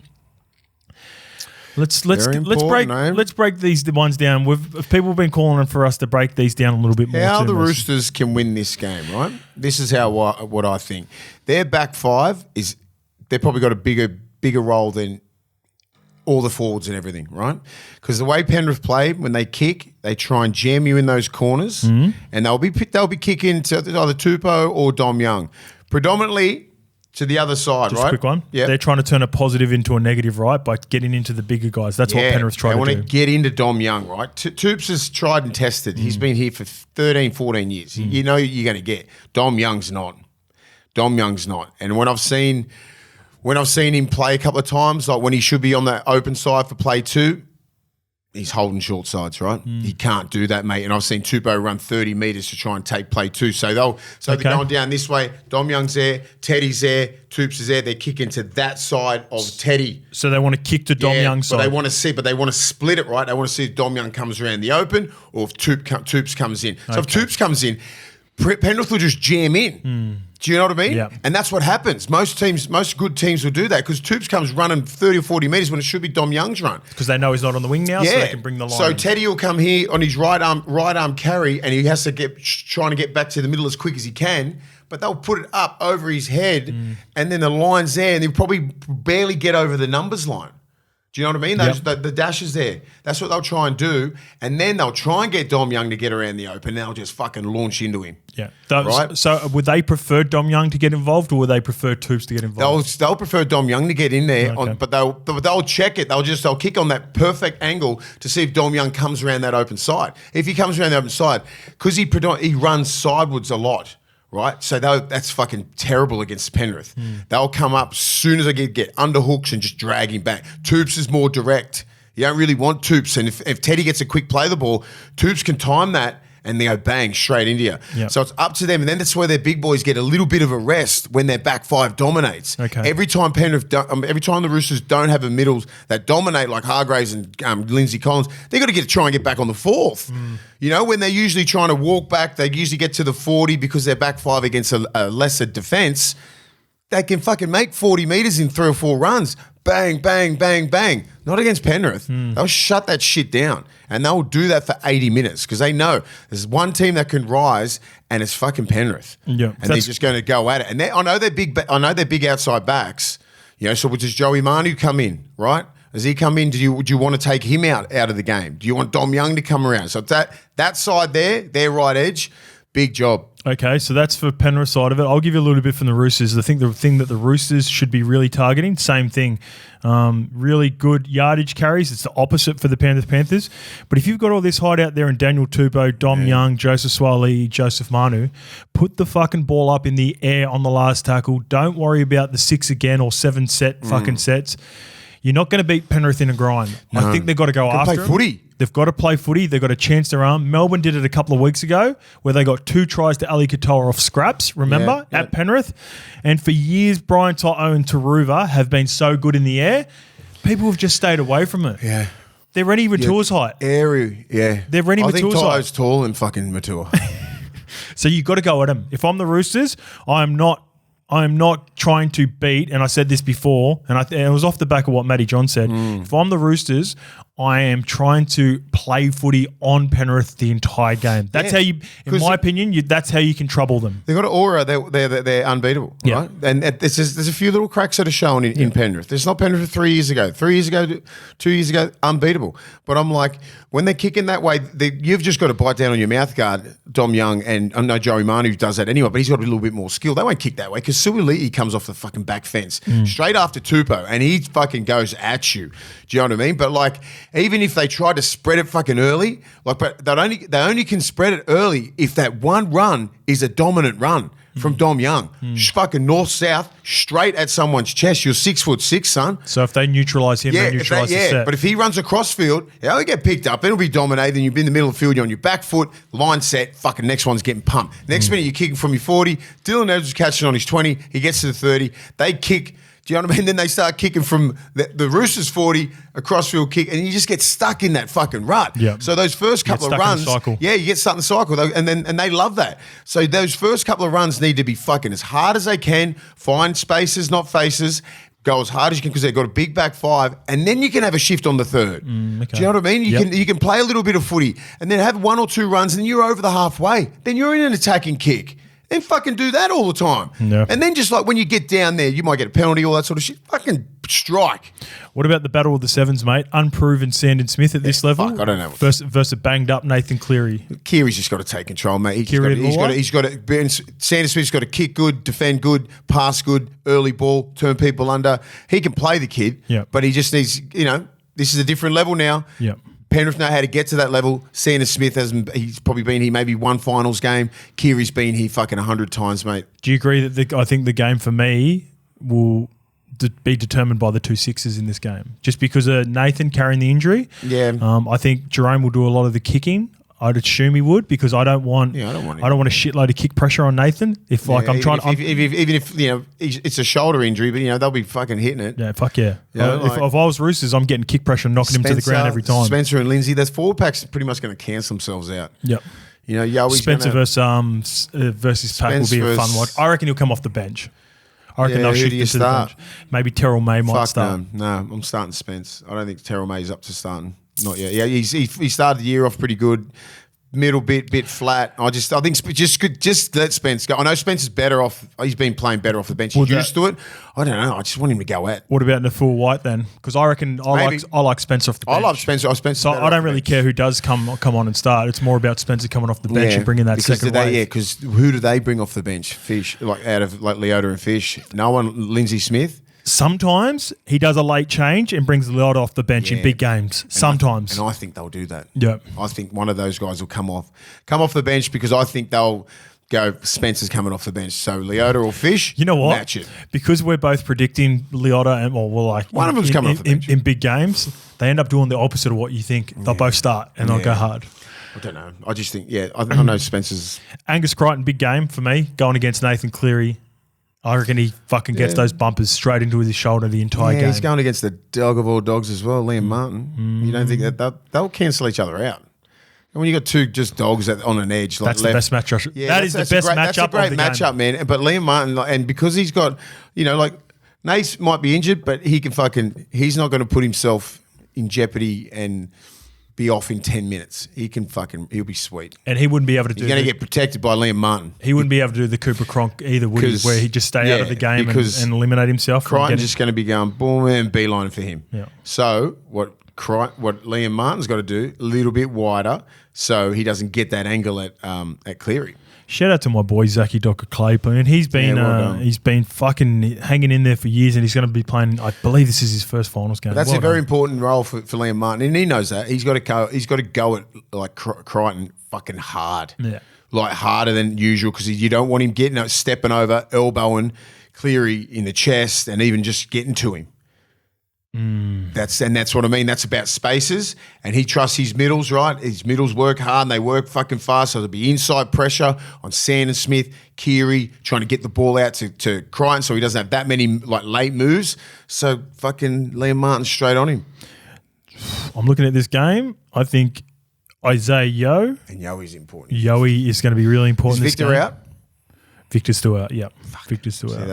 Let's Very break these ones down. People have been calling for us to break these down a little bit more. How the Roosters can win this game, right? This is what I think. Their back five they've probably got a bigger role than all the forwards and everything, right? Because the way Penrith play, when they kick, they try and jam you in those corners, and they'll be kicking to either Tupou or Dom Young, predominantly to the other side, Just right? a quick one. Yeah, they're trying to turn a positive into a negative, right? By getting into the bigger guys. That's what Penrith try to do. They want to get into Dom Young, right? Toops has tried and tested. He's been here for 13, 14 years. You know you're going to get. Dom Young's not. And when I've seen him play a couple of times, like when he should be on the open side for play 2, he's holding short sides, right? He can't do that, mate. And I've seen Tupou run 30 metres to try and take play 2. So they're going down this way. Dom Young's there, Teddy's there, Toops is there. They're kicking to that side of Teddy. So they want to kick to Dom Young's side. But they want to split it, right? They want to see if Dom Young comes around the open or if Toops comes in. So if Toops comes in, Penrith will just jam in. Do you know what I mean? Yeah. And that's what happens. Most good teams will do that because Toops comes running 30 or 40 metres when it should be Dom Young's run. Because they know he's not on the wing now, so they can bring the line. So Teddy will come here on his right arm carry, and he has to trying to get back to the middle as quick as he can. But they'll put it up over his head, and then the line's there, and they'll probably barely get over the numbers line. Do you know what I mean? The dash is there. That's what they'll try and do. And then they'll try and get Dom Young to get around the open. They'll just fucking launch into him. Yeah. Right? So would they prefer Dom Young to get involved or would they prefer Toops to get involved? They'll prefer Dom Young to get in there, but they'll check it. They'll kick on that perfect angle to see if Dom Young comes around that open side. If he comes around the open side, because he runs sidewards a lot, right? So that's fucking terrible against Penrith. They'll come up as soon as they get underhooks and just drag him back. Toops is more direct. You don't really want Toops. And if Teddy gets a quick play of the ball, Toops can time that and they go bang straight into you. Yep. So it's up to them. And then that's where their big boys get a little bit of a rest when their back five dominates. Okay. Every time the Roosters don't have a middles that dominate like Hargraves and Lindsay Collins, they got to try and get back on the fourth. You know, when they're usually trying to walk back, they usually get to the 40 because they're back five against a lesser defence. They can fucking make 40 metres in 3 or 4 runs. Bang, bang, bang, bang. Not against Penrith. They'll shut that shit down. And they'll do that for 80 minutes because they know there's one team that can rise and it's fucking Penrith. Yeah, and they're just going to go at it. And I know they're big outside backs. You know, so does Joey Manu come in, right? Does he come in? Do you want to take him out of the game? Do you want Dom Young to come around? So that side there, their right edge, big job. Okay, so that's for Penrith side of it. I'll give you a little bit from the Roosters. I think the thing that the Roosters should be really targeting, same thing, really good yardage carries. It's the opposite for the Panthers. But if you've got all this hide out there in Daniel Tupou, Dom Young, Joseph Suaalii, Joseph Manu, put the fucking ball up in the air on the last tackle. Don't worry about the 6 again or 7 fucking sets. You're not going to beat Penrith in a grind. No. I think they've got to go after play footy. They've got to play footy. They've got a chance to run. Melbourne did it a couple of weeks ago where they got 2 tries to Ali Katoa off scraps, remember, at Penrith. And for years, Brian To'o and Taruva have been so good in the air. People have just stayed away from it. Yeah. They're Rennie Matua's height. Airy, yeah. They're Rennie Matua's height. I think To'o's tall and fucking Matua. So you've got to go at them. If I'm the Roosters, I am not trying to beat, and I said this before, and it was off the back of what Matty John said. If I'm the Roosters, I am trying to play footy on Penrith the entire game. That's how you, in my opinion, that's how you can trouble them. They've got an aura. They're unbeatable, right? And there's a few little cracks that are shown in Penrith. There's not Penrith 3 years ago. 3 years ago, 2 years ago, unbeatable. But I'm like, when they're kicking that way, you've just got to bite down on your mouth guard, Dom Young, and I know Joey Manu does that anyway, but he's got a little bit more skill. They won't kick that way because Suaalii comes off the fucking back fence straight after Tupou, and he fucking goes at you. Do you know what I mean? But like, even if they try to spread it fucking early, but they only can spread it early if that one run is a dominant run from Dom Young. Fucking north-south, straight at someone's chest. You're 6'6", son. So if they neutralise him, they neutralise the set. But if he runs across field, he'll get picked up. It'll be dominated. Then you'll be in the middle of the field. You're on your back foot, line set, fucking next one's getting pumped. Next minute, you're kicking from your 40. Dylan Edwards is catching on his 20. He gets to the 30. They kick. Do you know what I mean? Then they start kicking from the Roosters 40, a crossfield kick, and you just get stuck in that fucking rut. Yep. So those first couple of runs, you get stuck in the cycle, and they love that. So those first couple of runs need to be fucking as hard as they can, find spaces, not faces, Go as hard as you can because they've got a big back five, and then you can have a shift on the third. Okay. Do you know what I mean? You can play a little bit of footy and then have 1 or 2 runs, and you're over the halfway. Then you're in an attacking kick. Then fucking do that all the time. Yeah. And then just like when you get down there, you might get a penalty, all that sort of shit. Fucking strike. What about the battle of the sevens, mate? Unproven Sandon Smith at this level. Fuck, I don't know. Versus banged up Nathan Cleary. Cleary's just got to take control, mate. He's got to. Sandon Smith's got to kick good, defend good, pass good, early ball, turn people under. He can play the kid, but he just needs. This is a different level now. Yeah. Penrith know how to get to that level. Sandon Smith he's probably been here maybe 1 finals game. Cleary's been here fucking 100 times, mate. Do you agree that I think the game for me will be determined by the 2 sixes in this game? Just because of Nathan carrying the injury. Yeah. I think Jerome will do a lot of the kicking. I'd assume he would because I don't want a shitload of kick pressure on Nathan. If I'm trying, even if it's a shoulder injury, but they'll be fucking hitting it. Yeah, fuck yeah. If I was Roosters, I'm getting kick pressure and knocking him to the ground every time. Spencer and Lindsay, those forward packs are pretty much going to cancel themselves out. Yep. Spencer versus Pack will be a fun watch. I reckon he'll come off the bench. I reckon they'll shift to the bench. Maybe Terrell May might start. No, I'm starting Spence. I don't think Terrell May's up to starting. Not yet. Yeah, he started the year off pretty good. Middle bit flat. I think just let Spence go. I know Spence is better off. He's been playing better off the bench. He's used to it. I don't know. I just want him to go at. What about Naful White then? Because I reckon I like Spence off the bench. I love Spencer. So I don't really care who does come on and start. It's more about Spencer coming off the bench and bringing that second wave. Yeah, because who do they bring off the bench? Fish, out of Leota and Fish. No one. Lindsay Smith. Sometimes he does a late change and brings Leota off the bench in big games. Sometimes. And I think they'll do that. Yeah. I think one of those guys will come off the bench because I think they'll go, Spencer's coming off the bench. So Leota or Fish, you know what? Match it. Because we're both predicting Leota one of them's coming off the bench. In big games, they end up doing the opposite of what you think. They'll both start and they'll go hard. I don't know. I just think, I know Spencer's. Angus Crichton, big game for me, going against Nathan Cleary. I reckon he fucking gets those bumpers straight into his shoulder the entire game. He's going against the dog of all dogs as well, Liam Martin. You don't think that they'll cancel each other out? And when you got two just dogs on an edge, like that's the best matchup. Yeah, that is the best matchup. That's a great matchup, man. But Liam Martin, and because he's got, Nace might be injured, but he's not going to put himself in jeopardy and be off in 10 minutes. He'll be sweet. And he wouldn't be able to do. He's going to get protected by Liam Martin. He wouldn't be able to do the Cooper Cronk either, would he? Where he'd just stay out of the game and eliminate himself. Crichton's just going to be going boom and beeline for him. Yeah. So what Liam Martin's got to do, a little bit wider, so he doesn't get that angle at Cleary. Shout out to my boy Zachy Docker Claypool, and he's been fucking hanging in there for years, and he's going to be playing. I believe this is his first finals game. That's a very important role for Liam Martin, and he knows that. He's got to go at like Crichton fucking hard, like harder than usual, because you don't want him stepping over, elbowing Cleary in the chest, and even just getting to him. That's what I mean. That's about spaces, and he trusts his middles, right? His middles work hard and they work fucking fast, so there'll be inside pressure on Sandon Smith, Cleary, trying to get the ball out to Crichton so he doesn't have that many late moves. So fucking Liam Martin straight on him. I'm looking at this game. I think Isaiah Yeo. And Yoey's important. Yoey is going to be really important. Is Victor out? Victor's still out, yeah. Victor's still out.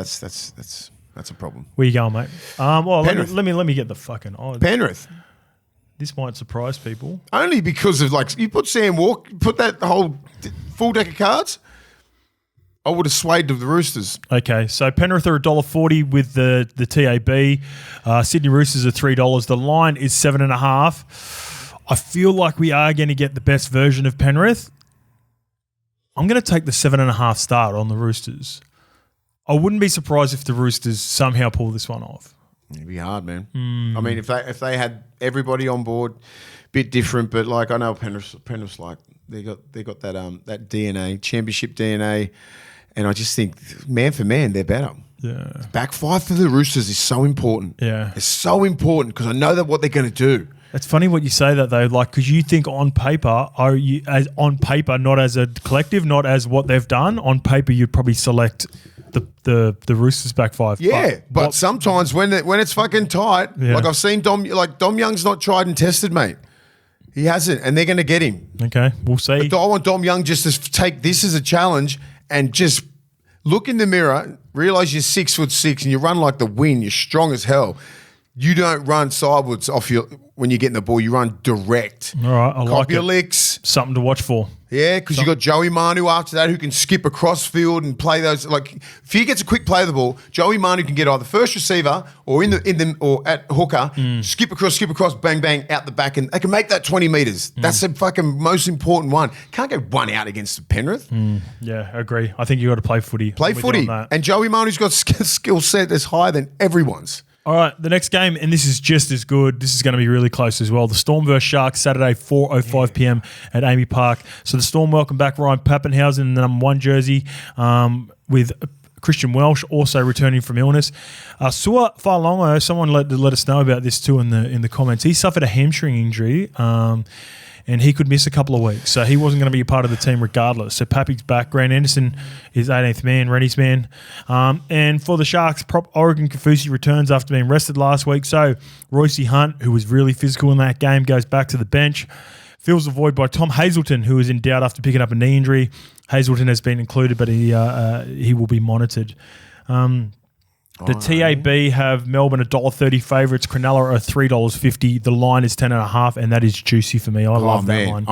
That's a problem. Where you going, mate? Let me get the fucking odds. Penrith. This might surprise people. Only because of you put Sam Walker, put that whole full deck of cards. I would have swayed to the Roosters. Okay, so Penrith are $1.40 with the TAB. Sydney Roosters are $3. The line is 7.5. I feel like we are going to get the best version of Penrith. I'm going to take the 7.5 start on the Roosters. I wouldn't be surprised if the Roosters somehow pull this one off. It'd be hard, man. I mean, if they had everybody on board, bit different, but I know Penrith's they got that DNA, championship DNA, and I just think man for man they're better. Yeah, back five for the Roosters is so important. Yeah, it's so important because I know that what they're going to do. It's funny what you say that though, because you think on paper, not as a collective, not as what they've done. On paper, you'd probably select the Roosters back five. Yeah, but sometimes when it's fucking tight, like I've seen Dom Young's not tried and tested, mate. He hasn't, and they're going to get him. Okay, we'll see. But I want Dom Young just to take this as a challenge and just look in the mirror, realise you're 6'6" and you run like the wind. You're strong as hell. You don't run sideways when you're getting the ball. You run direct. All right, I like Cop your it. licks. Something to watch for. Yeah, because you got Joey Manu after that who can skip across field and play those. Like if he gets a quick play of the ball, Joey Manu can get either first receiver or or at hooker, skip across, bang bang out the back, and they can make that 20 meters. That's the fucking most important one. Can't go one out against the Penrith. Yeah, I agree. I think you got to play footy. Play footy, and Joey Manu's got skill set that's higher than everyone's. All right, the next game, and this is just as good. This is going to be really close as well. The Storm versus Sharks, Saturday, 4:05 p.m. at Amy Park. So the Storm welcome back Ryan Pappenhausen in the number 1 jersey with Christian Welsh also returning from illness. Sua Falongo, someone let us know about this too in the comments. He suffered a hamstring injury. And he could miss a couple of weeks. So he wasn't going to be a part of the team regardless. So Pappy's back. Grant Anderson is 18th man, Rennie's man. And for the Sharks, Oregon Kafusi returns after being rested last week. So Royce Hunt, who was really physical in that game, goes back to the bench. Fills the void by Tom Hazelton, who is in doubt after picking up a knee injury. Hazelton has been included, but he will be monitored. The TAB have Melbourne $1.30 favourites. Cronulla are $3.50. The line is 10.5, and that is juicy for me. I love that line.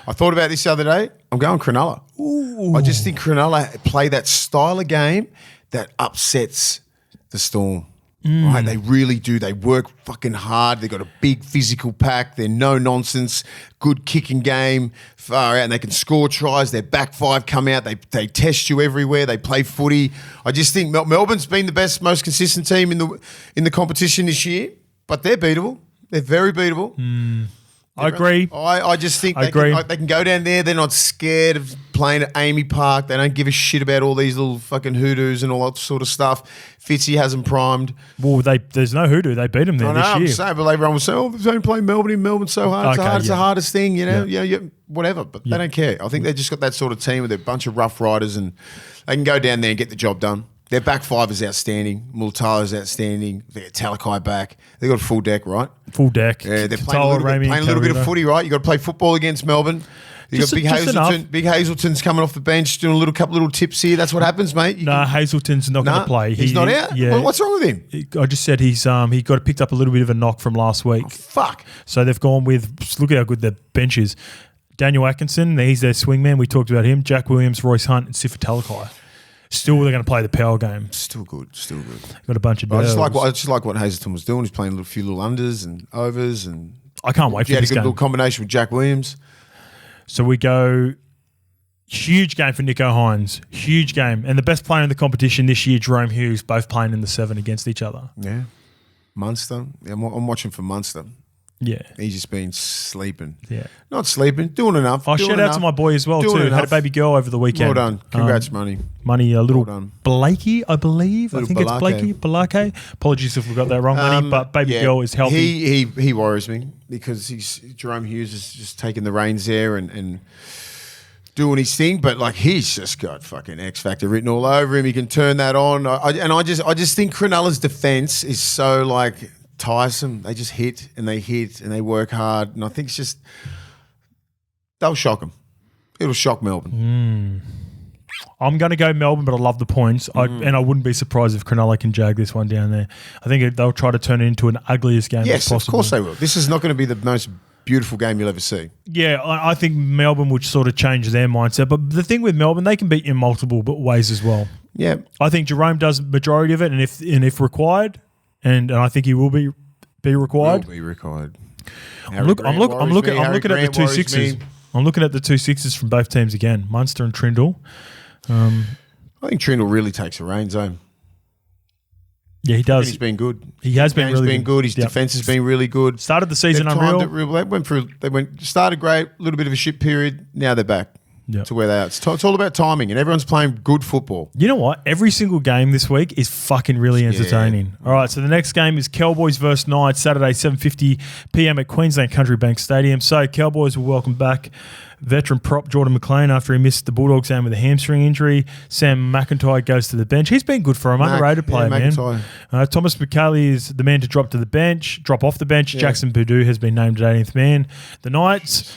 I thought about this the other day. I'm going Cronulla. Ooh. I just think Cronulla play that style of game that upsets the Storm. Right? They really do. They work fucking hard. They've got a big physical pack. They're no nonsense. Good kicking game. Far out. And they can score tries. Their back five come out. They test you everywhere. They play footy. I just think Melbourne's been the best, most consistent team in the competition this year. But they're beatable. They're very beatable. I agree. I just think they can go down there. They're not scared of playing at Amy Park. They don't give a shit about all these little fucking hoodoos and all that sort of stuff. Fitzy has them primed. Well, there's no hoodoo. They beat them there this year. I'm saying, but everyone will say, "Oh, they've only played Melbourne in Melbourne so hard. It's the hardest thing, you know." Yeah, whatever. But they don't care. I think they just got that sort of team with a bunch of rough riders, and they can go down there and get the job done. Their back five is outstanding. Multalo's outstanding. They get Talakai back. They got a full deck, right? Full deck. Yeah, they're playing a little bit of footy, right? You got to play football against Melbourne. You got Big Hazelton. Big Hazelton's coming off the bench, doing a couple little tips here. That's what happens, mate. Hazelton's not going to play. He's not out. Yeah. Well, what's wrong with him? I just said he got picked up a little bit of a knock from last week. Oh, fuck. So they've gone with, look at how good their bench is. Daniel Atkinson, he's their swingman. We talked about him. Jack Williams, Royce Hunt, and Sifa Talakai. Still, they're going to play the power game. Still good. Got a bunch of. I just like what Hazelton was doing. He's playing a few little unders and overs, and I can't wait for this game. He had a good little combination with Jack Williams. So we go. Huge game for Nico Hines. Huge game, and the best player in the competition this year, Jerome Hughes, both playing in the 7 against each other. Yeah, Munster. Yeah, I'm watching for Munster. Yeah. He's just been sleeping. Yeah. Not sleeping, doing enough. Shout out to my boy as well, too. Had a baby girl over the weekend. Well done. Congrats, Money. Money, a little Blakey, I believe. I think it's Blakey. Balake. Apologies if we got that wrong, Money, but baby girl is healthy. He worries me because Jerome Hughes is just taking the reins there and doing his thing, but like he's just got fucking X Factor written all over him. He can turn that on. I just think Cronulla's defense is so like tiresome. They just hit and they work hard, and I think it's just they'll shock them. It'll shock Melbourne. I'm going to go Melbourne, but I love the points, and I wouldn't be surprised if Cronulla can jag this one down there. I think they'll try to turn it into an ugliest game as possible. Yes, of course they will. This is not going to be the most beautiful game you'll ever see. Yeah, I think Melbourne would sort of change their mindset, but the thing with Melbourne, they can beat you in multiple ways as well. Yeah, I think Jerome does the majority of it, and if required. And I think he will be required. Will be required. I'm looking at the 2-6s. I'm looking at the 2-6s from both teams again, Munster and Trindle. I think Trindle really takes the reins home. Yeah, he does. And he's been good. He has been really good. His defense has been really good. Started the season unreal. They started great, a little bit of a shit period. Now they're back. To where they are. It's all about timing, and everyone's playing good football. You know what? Every single game this week is fucking really entertaining. All right, so the next game is Cowboys versus Knights, Saturday, 7:50 p.m. at Queensland Country Bank Stadium. So Cowboys will welcome back Veteran prop Jordan McLean after he missed the Bulldogs game with a hamstring injury. Sam McIntyre goes to the bench. He's been good for him. Underrated player, man. Thomas McCallie is the man to drop off the bench. Yeah. Jackson Purdue has been named 18th man. The Knights,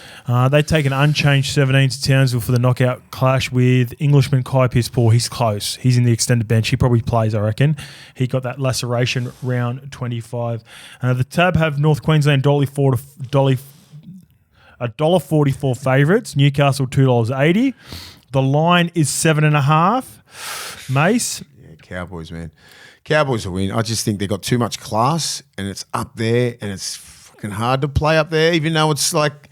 they take an unchanged 17 to Townsville for the knockout clash with Englishman Kai Pearce-Paul. He's close. He's in the extended bench. He probably plays, I reckon. He got that laceration round 25. The Tab have North Queensland $1.44 favourites. Newcastle $2.80. The line is 7.5. Mace? Yeah, Cowboys, man. Cowboys will win. I just think they've got too much class and it's up there and it's fucking hard to play up there, even though it's like,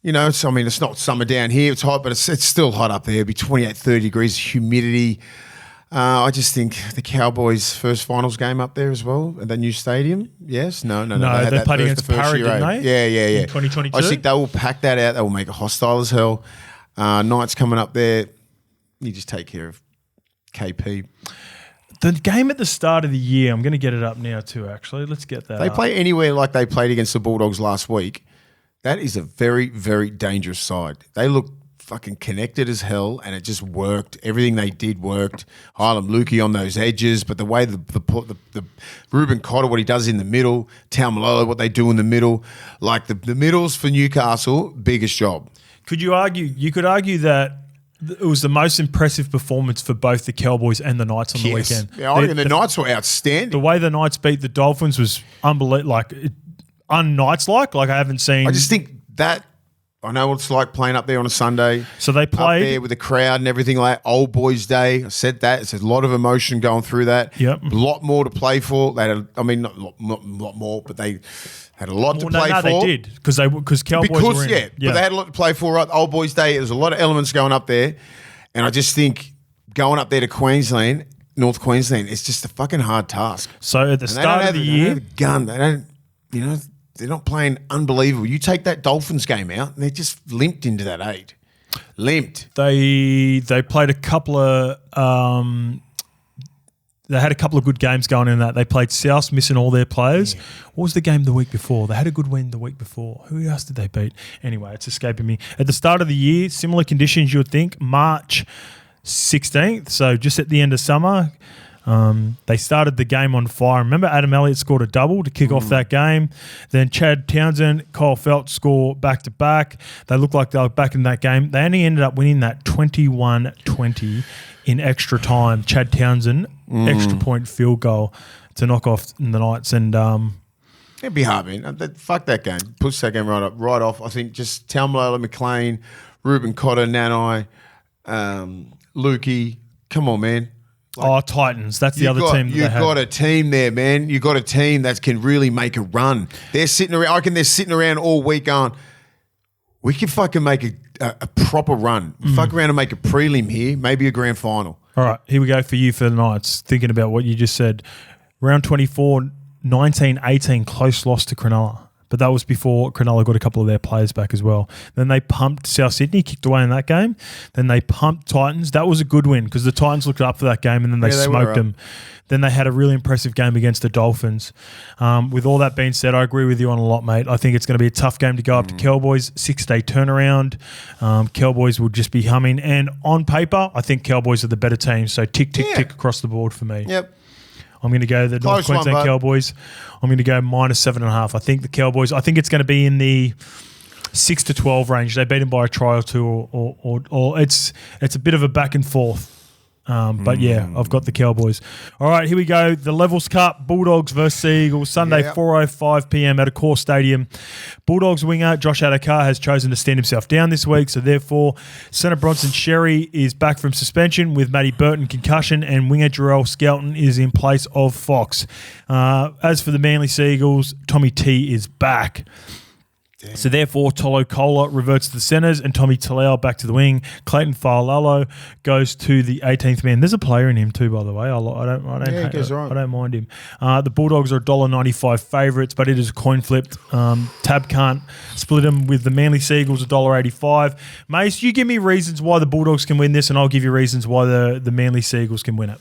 it's not summer down here. It's hot, but it's still hot up there. It'll be 28, 30 degrees, humidity. I just think the Cowboys' first finals game up there as well at that new stadium. Yes, no. They played against Parra, didn't they? Yeah. In 2022. I think they will pack that out. They will make it hostile as hell. Knights coming up there. You just take care of KP. The game at the start of the year, I'm going to get it up now too, actually. Let's get that They up. play anywhere like they played against the Bulldogs last week. That is a very, very dangerous side. They look fucking connected as hell, and it just worked. Everything they did worked. Harlem Lukey on those edges, but the way the Ruben Cotter, what he does in the middle, Taumalolo, what they do in the middle, like the middles for Newcastle, biggest job. You could argue that it was the most impressive performance for both the Cowboys and the Knights on the weekend. Yeah, I reckon the Knights were outstanding. The way the Knights beat the Dolphins was unbelievable, un-Knights-like. Like I haven't seen. I just think that. I know what it's like playing up there on a Sunday. So they played up there with the crowd and everything like that. Old Boys Day. I said that. It's a lot of emotion going through that. Yep. A lot more to play for. They had, not a lot more, but they had a lot to play for. No, they did because Cowboys were in. Yeah, but they had a lot to play for. Right? Old Boys Day. There's a lot of elements going up there, and I just think going up there to Queensland, North Queensland, it's just a fucking hard task. So at the start of the year, they don't have a gun. They don't, they're not playing unbelievable. You take that Dolphins game out, and they just limped into that 8. Limped. They played a couple of they had a couple of good games going in that. They played South, missing all their players. Yeah. What was the game the week before? They had a good win the week before. Who else did they beat? Anyway, it's escaping me. At the start of the year, similar conditions you would think. March 16th, so just at the end of summer. They started the game on fire. Remember, Adam Elliott scored a double to kick off that game. Then Chad Townsend, Kyle Feldt score back-to-back. They looked like they were back in that game. They only ended up winning that 21-20 in extra time. Chad Townsend, extra point field goal to knock off the Knights. And it'd be hard, man. Fuck that game. Push that game right off. I think just Taumalolo, McLean, Ruben Cotter, Nanai, Lukey. Come on, man. Titans. That's the other team. You've got a team there, man. You've got a team that can really make a run. They're sitting around. I reckon they're sitting around all week going, we can fucking make a proper run. Fuck around and make a prelim here, maybe a grand final. All right, here we go for you for the Knights. Thinking about what you just said. Round 24, 19-18, close loss to Cronulla. But that was before Cronulla got a couple of their players back as well. Then they pumped South Sydney, kicked away in that game. Then they pumped Titans. That was a good win because the Titans looked up for that game and then they smoked them. Then they had a really impressive game against the Dolphins. With all that being said, I agree with you on a lot, mate. I think it's going to be a tough game to go up to Cowboys. 6-day turnaround. Cowboys will just be humming. And on paper, I think Cowboys are the better team. So tick across the board for me. Yep. I'm going to go the North Queensland Cowboys. I'm going to go -7.5. I think the Cowboys, it's going to be in the 6 to 12 range. They beat them by a try or two, or it's a bit of a back and forth. But yeah, I've got the Cowboys. All right, here we go. The Levels Cup, Bulldogs versus Eagles, Sunday, 4:05 p.m. at Accor Stadium. Bulldogs winger Josh Adokar has chosen to stand himself down this week, so therefore centre Bronson Xerri is back from suspension with Matty Burton concussion, and winger Jarrell Skelton is in place of Fox. As for the Manly Seagulls, Tommy T is back. Damn. So therefore, Tolo Kola reverts to the centres and Tommy Talau back to the wing. Clayton Fa'alalo goes to the 18th man. There's a player in him too, by the way. I don't mind him. The Bulldogs are $1.95 favourites, but it is coin flipped. Tab can't split them with the Manly Seagulls $1.85. Mace, you give me reasons why the Bulldogs can win this, and I'll give you reasons why the Manly Seagulls can win it.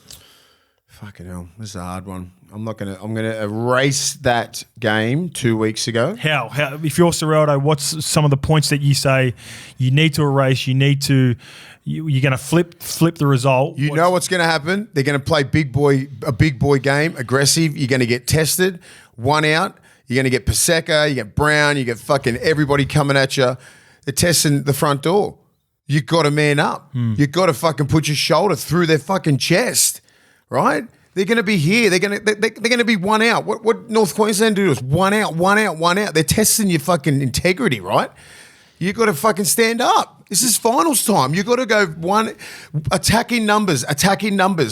Fucking hell, this is a hard one. I'm gonna erase that game 2 weeks ago. How? If you're Serraldo, what's some of the points that you say you need to erase? You're going to flip the result. You know what's going to happen? They're going to play a big boy game, aggressive. You're going to get tested, one out. You're going to get Paseka, you get Brown, you get fucking everybody coming at you. They're testing the front door. You got to man up. You got to fucking put your shoulder through their fucking chest, right? They're going to be here. They're going to be one out. What North Queensland do is one out. They're testing your fucking integrity, right? You got to fucking stand up. This is finals time. You got to go attacking numbers.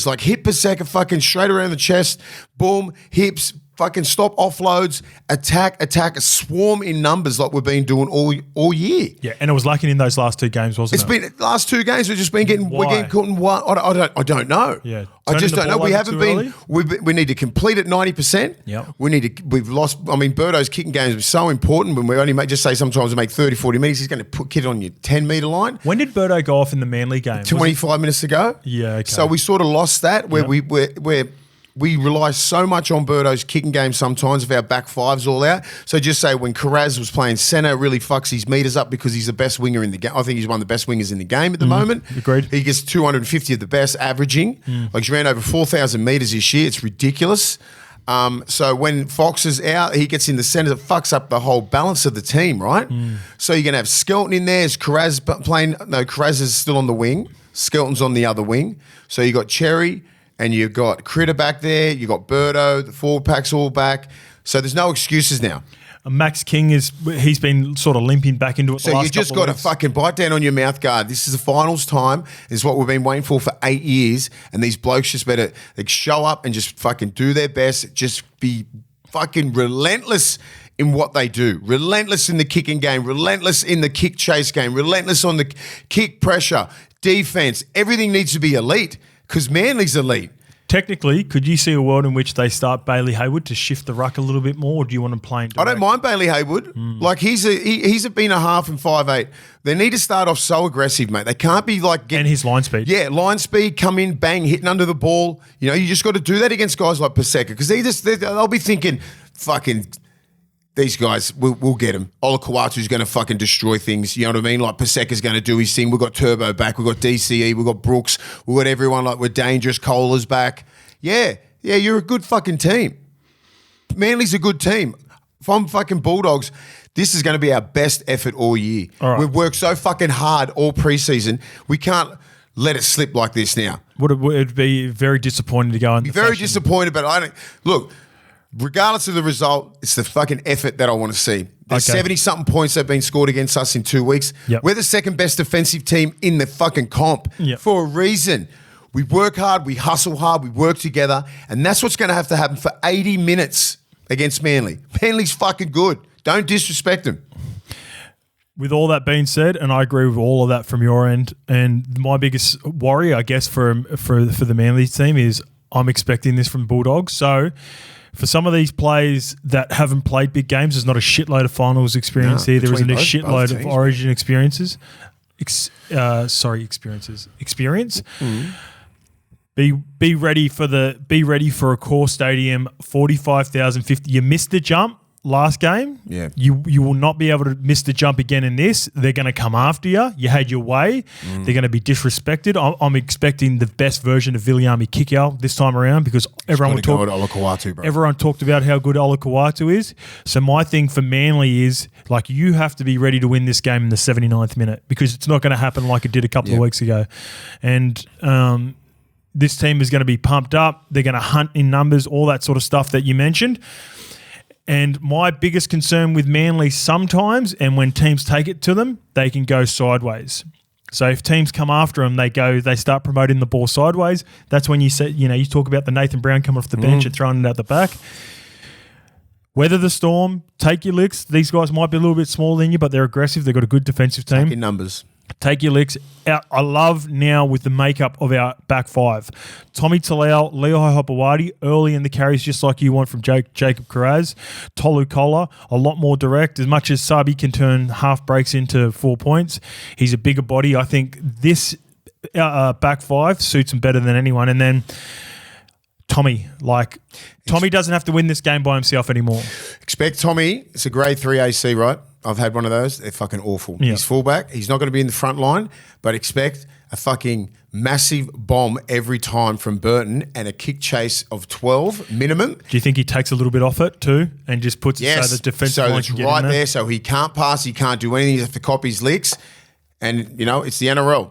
Like hit Paseka fucking straight around the chest, boom, hips, fucking stop offloads, attack, swarm in numbers like we've been doing all year. Yeah, and it was lacking in those last two games, wasn't it? It's been last two games. We've just been getting caught in one. I don't know. Yeah, I just don't know. We haven't been. We need to complete at 90%. Yeah, We've lost. I mean, Birdo's kicking games are so important. When we only just say sometimes we make 30, 40 meters, he's going to put kid on your 10-meter line. When did Birdo go off in the Manly game? 25 minutes ago. Yeah. Okay. So we sort of lost that where we rely so much on Birdo's kicking game sometimes if our back five's all out. So just say when Carraz was playing centre, really fucks his meters up because he's the best winger in the game. I think he's one of the best wingers in the game at the moment. Agreed. He gets 250 of the best averaging. Like he ran over 4,000 metres this year. It's ridiculous. So when Fox is out, he gets in the centre. It fucks up the whole balance of the team, right? So you're going to have Skelton in there. Is Carraz playing? No, Carraz is still on the wing. Skelton's on the other wing. So you got Cherry and you've got Critter back there. You got Birdo. The forward pack's all back. So there's no excuses now. Max King he's been sort of limping back into it. So you just got to fucking bite down on your mouth guard. This is the finals time. This is what we've been waiting for 8 years. And these blokes just better show up and just fucking do their best. Just be fucking relentless in what they do. Relentless in the kicking game. Relentless in the kick chase game. Relentless on the kick pressure, defense. Everything needs to be elite because Manly's elite. Technically, could you see a world in which they start Bailey Hayward to shift the ruck a little bit more, or do you want him playing direct? I don't mind Bailey Hayward. Like he's been a half and 5'8". They need to start off so aggressive, mate. They can't be like and his line speed. Yeah, line speed, come in, bang, hitting under the ball. You know, you just got to do that against guys like Paseka because they'll be thinking, fucking. These guys, we'll get him. Olakau'atu's going to fucking destroy things. You know what I mean? Like Paseka's going to do his thing. We've got Turbo back. We've got DCE. We've got Brooks. We've got everyone like we're dangerous. Kohler's back. Yeah, you're a good fucking team. Manly's a good team. From fucking Bulldogs, this is going to be our best effort all year. All right. We've worked so fucking hard all preseason. We can't let it slip like this now. Would it be very disappointing to go in? Be very disappointed, but I don't look. Regardless of the result, it's the fucking effort that I want to see. There's 70-something points that have been scored against us in 2 weeks. Yep. We're the second best defensive team in the fucking comp for a reason. We work hard, we hustle hard, we work together, and that's what's going to have to happen for 80 minutes against Manly. Manly's fucking good. Don't disrespect them. With all that being said, and I agree with all of that from your end, and my biggest worry, I guess, for the Manly team is I'm expecting this from Bulldogs. So for some of these players that haven't played big games, there's not a shitload of finals experience here. There isn't a shitload of Origin experiences. Experience. Be ready for a core stadium, 45,000, 50. You missed the jump last game. Yeah. You will not be able to miss the jump again in this. They're going to come after you. You had your way. They're going to be disrespected. I'm expecting the best version of Viliami Kikau this time around because everyone talked about how good Olakau'atu is. So my thing for Manly is like you have to be ready to win this game in the 79th minute because it's not going to happen like it did a couple of weeks ago. And this team is going to be pumped up. They're going to hunt in numbers, all that sort of stuff that you mentioned. And my biggest concern with Manly sometimes, and when teams take it to them, they can go sideways. So if teams come after them, they start promoting the ball sideways. That's when you talk about the Nathan Brown coming off the bench and throwing it out the back. Weather the storm, take your licks. These guys might be a little bit smaller than you, but they're aggressive. They've got a good defensive team. Taking numbers. Take your licks. I love now with the makeup of our back five. Tommy Talau, Lehigh Hopewadi, early in the carries, just like you want from Jacob Carraz. Tolu Kola, a lot more direct. As much as Sabi can turn half breaks into 4 points, he's a bigger body. I think this back five suits him better than anyone. And then Tommy. Like, Tommy doesn't have to win this game by himself anymore. Expect Tommy. It's a grade 3 AC, right? I've had one of those. They're fucking awful. Yeah. He's fullback. He's not going to be in the front line, but expect a fucking massive bomb every time from Burton and a kick chase of 12 minimum. Do you think he takes a little bit off it too and just puts it so the defensive line it's can get right in there? so he can't pass, he can't do anything, he has to copy his licks. And, you know, it's the NRL.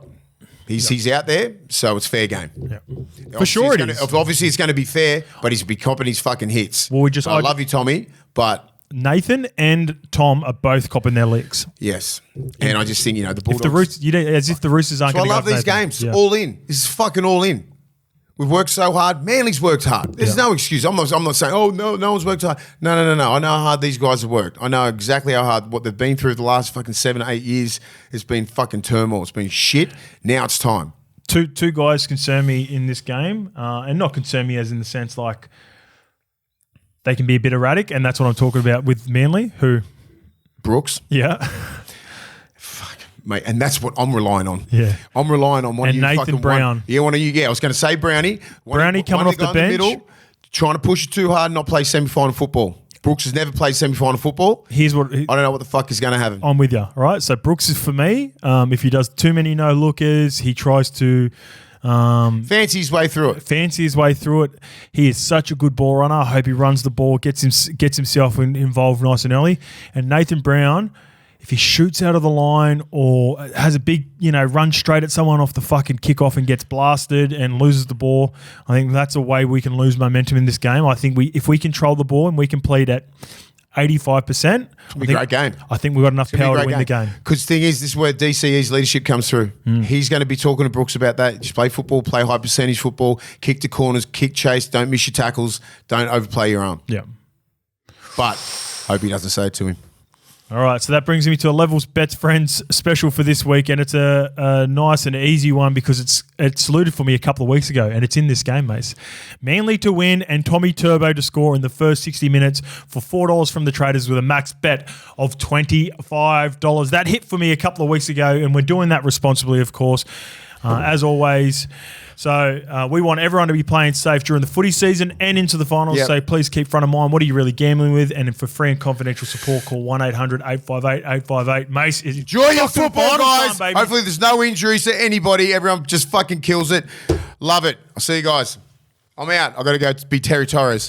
He's out there, so it's fair game. Yeah. Obviously For sure it is. Obviously it's going to be fair, but he's be copping his fucking hits. Well, I love you, Tommy, but... Nathan and Tom are both copping their licks. Yes. And I just think, you know, the Bulldogs... As if the Roosters aren't So I going to love these games. Yeah. All in. This is fucking all in. We've worked so hard. Manly's worked hard. There's no excuse. I'm not saying, oh, no one's worked hard. No. I know how hard these guys have worked. I know exactly how hard what they've been through the last fucking 7 or 8 years. It's been fucking turmoil. It's been shit. Now it's time. Two guys concern me in this game, and not concern me as in the sense like they can be a bit erratic, and that's what I'm talking about with Manly, who... Brooks. Yeah. Fuck, mate. And that's what I'm relying on. Yeah. I'm relying on one and of you Nathan Brown. One of you. Yeah, I was going to say Brownie. Brownie coming off the bench. Trying to push it too hard and not play semi-final football. Brooks has never played semi-final football. I don't know what the fuck is going to have him. I'm with you, right? So Brooks is for me. If he does too many no-lookers, he tries to... fancy his way through it. He is such a good ball runner. I hope he runs the ball, gets himself involved nice and early. And Nathan Brown, if he shoots out of the line or has a big, run straight at someone off the fucking kickoff and gets blasted and loses the ball, I think that's a way we can lose momentum in this game. I think if we control the ball and we complete at 85%. It'll be a great game. I think we've got enough power to win the game. Because the thing is, this is where DCE's leadership comes through. He's going to be talking to Brooks about that. Just play football, play high percentage football, kick to corners, kick chase, don't miss your tackles, don't overplay your arm. Yeah. But hope he doesn't say it to him. All right, so that brings me to a Levels Bets Friends special for this week, and it's a nice and easy one because it saluted for me a couple of weeks ago, and it's in this game, mates. Manly to win and Tommy Turbo to score in the first 60 minutes for $4 from the traders with a max bet of $25. That hit for me a couple of weeks ago, and we're doing that responsibly, of course, as always. So we want everyone to be playing safe during the footy season and into the finals. Yep. So please keep front of mind, what are you really gambling with? And for free and confidential support, call 1-800-858-858. Mace, enjoy your football, guys. Time, hopefully there's no injuries to anybody. Everyone just fucking kills it. Love it. I'll see you guys. I'm out. I've got to go be Terry Torres.